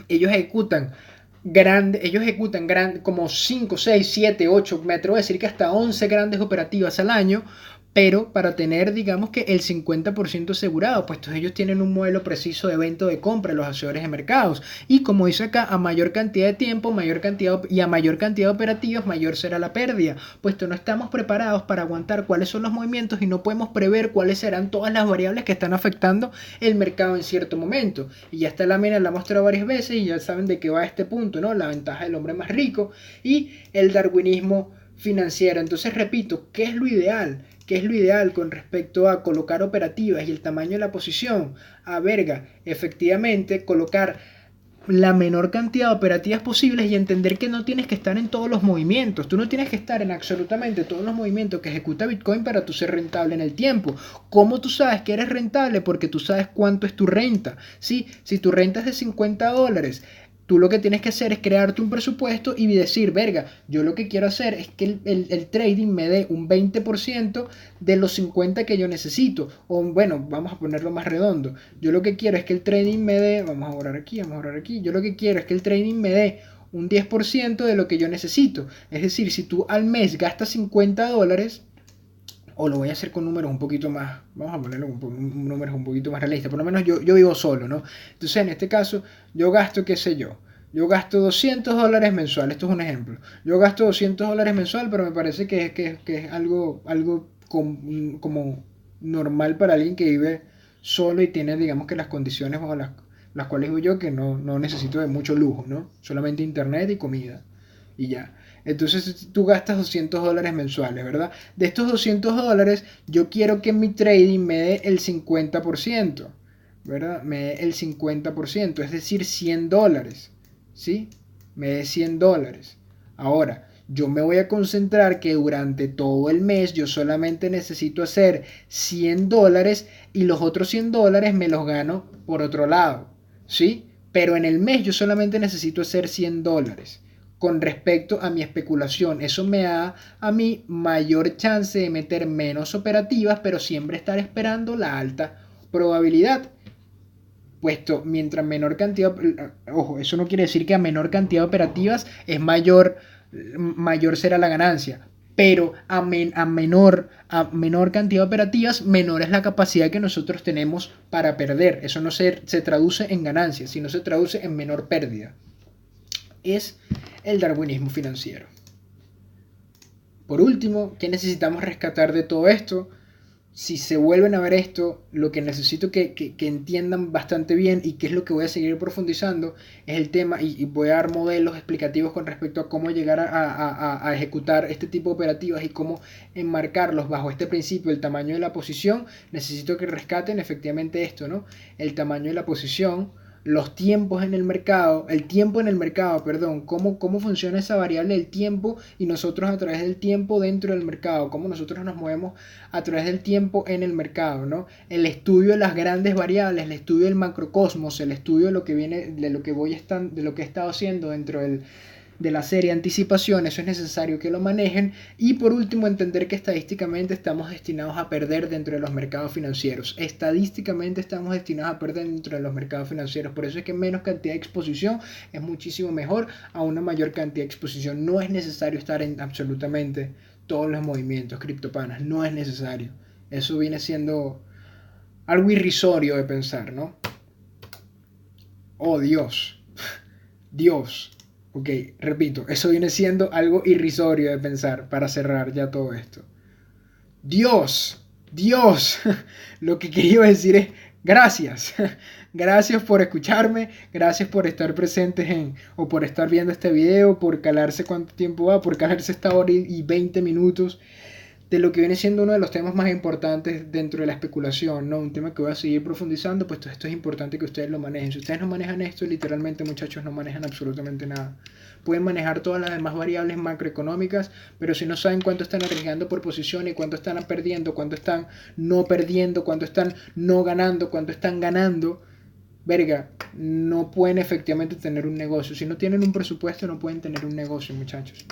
Ellos ejecutan como 5, 6, 7, 8, me atrevo a decir que hasta 11 grandes operativas al año, pero para tener, digamos que el 50% asegurado, pues ellos tienen un modelo preciso de evento de compra, los asesores de mercados. Y como dice acá, a mayor cantidad de tiempo, a mayor cantidad de operativas, mayor será la pérdida, puesto no estamos preparados para aguantar cuáles son los movimientos y no podemos prever cuáles serán todas las variables que están afectando el mercado en cierto momento. Y ya esta lámina la he mostrado varias veces y ya saben de qué va este punto, ¿no? La ventaja del hombre más rico y el darwinismo financiero. Entonces repito, ¿qué es lo ideal? ¿Qué es lo ideal con respecto a colocar operativas y el tamaño de la posición? Efectivamente colocar la menor cantidad de operativas posibles y entender que no tienes que estar en todos los movimientos. Tú no tienes que estar en absolutamente todos los movimientos que ejecuta Bitcoin para tú ser rentable en el tiempo. ¿Cómo tú sabes que eres rentable? Porque tú sabes cuánto es tu renta. ¿Sí? Si tu renta es de $50, tú lo que tienes que hacer es crearte un presupuesto y decir, verga, yo lo que quiero hacer es que el trading me dé un 20% de los 50 que yo necesito. O bueno, vamos a ponerlo más redondo. Yo lo que quiero es que el trading me dé, vamos a borrar aquí, yo lo que quiero es que el trading me dé un 10% de lo que yo necesito. Es decir, si tú al mes gastas $50, o lo voy a hacer con números un poquito más, vamos a ponerlo con números un poquito más realistas, por lo menos yo vivo solo, ¿no? Entonces en este caso yo gasto, qué sé yo gasto $200 mensual, esto es un ejemplo, yo gasto $200 mensual, pero me parece que es algo como normal para alguien que vive solo y tiene, digamos que las condiciones bajo las cuales vivo yo, que no necesito de mucho lujo, ¿no? Solamente internet y comida y ya. Entonces tú gastas $200 mensuales, ¿verdad? De estos $200, yo quiero que mi trading me dé el 50%, ¿verdad? Me dé el 50%, es decir, $100, ¿sí? Me dé $100. Ahora, yo me voy a concentrar que durante todo el mes yo solamente necesito hacer $100 y los otros $100 me los gano por otro lado, ¿sí? Pero en el mes yo solamente necesito hacer $100 con respecto a mi especulación. Eso me da a mí mayor chance de meter menos operativas, pero siempre estar esperando la alta probabilidad. Puesto mientras menor cantidad, ojo, eso no quiere decir que a menor cantidad de operativas es mayor será la ganancia. Pero a menor cantidad de operativas, menor es la capacidad que nosotros tenemos para perder. Eso no se traduce en ganancia, sino se traduce en menor pérdida. Es el darwinismo financiero. Por último, ¿qué necesitamos rescatar de todo esto? Si se vuelven a ver esto, lo que necesito que entiendan bastante bien y que es lo que voy a seguir profundizando es el tema, y voy a dar modelos explicativos con respecto a cómo llegar a ejecutar este tipo de operativas y cómo enmarcarlos bajo este principio, el tamaño de la posición. Necesito que rescaten efectivamente esto, ¿no? El tamaño de la posición, los tiempos en el mercado, el tiempo en el mercado, perdón, cómo funciona esa variable del tiempo y nosotros a través del tiempo dentro del mercado, cómo nosotros nos movemos a través del tiempo en el mercado, ¿no? El estudio de las grandes variables, el estudio del macrocosmos, el estudio de lo que viene, de lo que he estado haciendo dentro de la serie anticipación, eso es necesario que lo manejen. Y por último, entender que estadísticamente estamos destinados a perder dentro de los mercados financieros. Estadísticamente estamos destinados a perder dentro de los mercados financieros. Por eso es que menos cantidad de exposición es muchísimo mejor a una mayor cantidad de exposición. No es necesario estar en absolutamente todos los movimientos criptopanas. No es necesario. Eso viene siendo algo irrisorio de pensar, ¿no? Oh Dios, Dios. Ok, repito, eso viene siendo algo irrisorio de pensar para cerrar ya todo esto. Dios, Dios, lo que quería decir es gracias. Gracias por escucharme, gracias por estar presentes o por estar viendo este video, por calarse cuánto tiempo va, por calarse esta hora y 20 minutos de lo que viene siendo uno de los temas más importantes dentro de la especulación, ¿no? Un tema que voy a seguir profundizando, pues esto es importante que ustedes lo manejen. Si ustedes no manejan esto, literalmente, muchachos, no manejan absolutamente nada. Pueden manejar todas las demás variables macroeconómicas, pero si no saben cuánto están arriesgando por posición y cuánto están perdiendo, cuánto están no perdiendo, cuánto están no ganando, cuánto están ganando, verga, no pueden efectivamente tener un negocio. Si no tienen un presupuesto, no pueden tener un negocio, muchachos.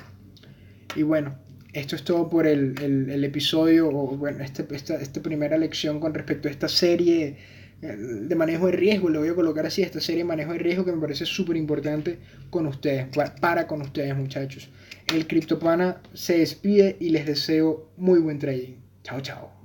Y bueno, esto es todo por el episodio, o bueno, esta primera lección con respecto a esta serie de manejo de riesgo, le voy a colocar así, esta serie de manejo de riesgo que me parece súper importante con ustedes, para con ustedes, muchachos. El CryptoPana se despide y les deseo muy buen trading. Chao, chao.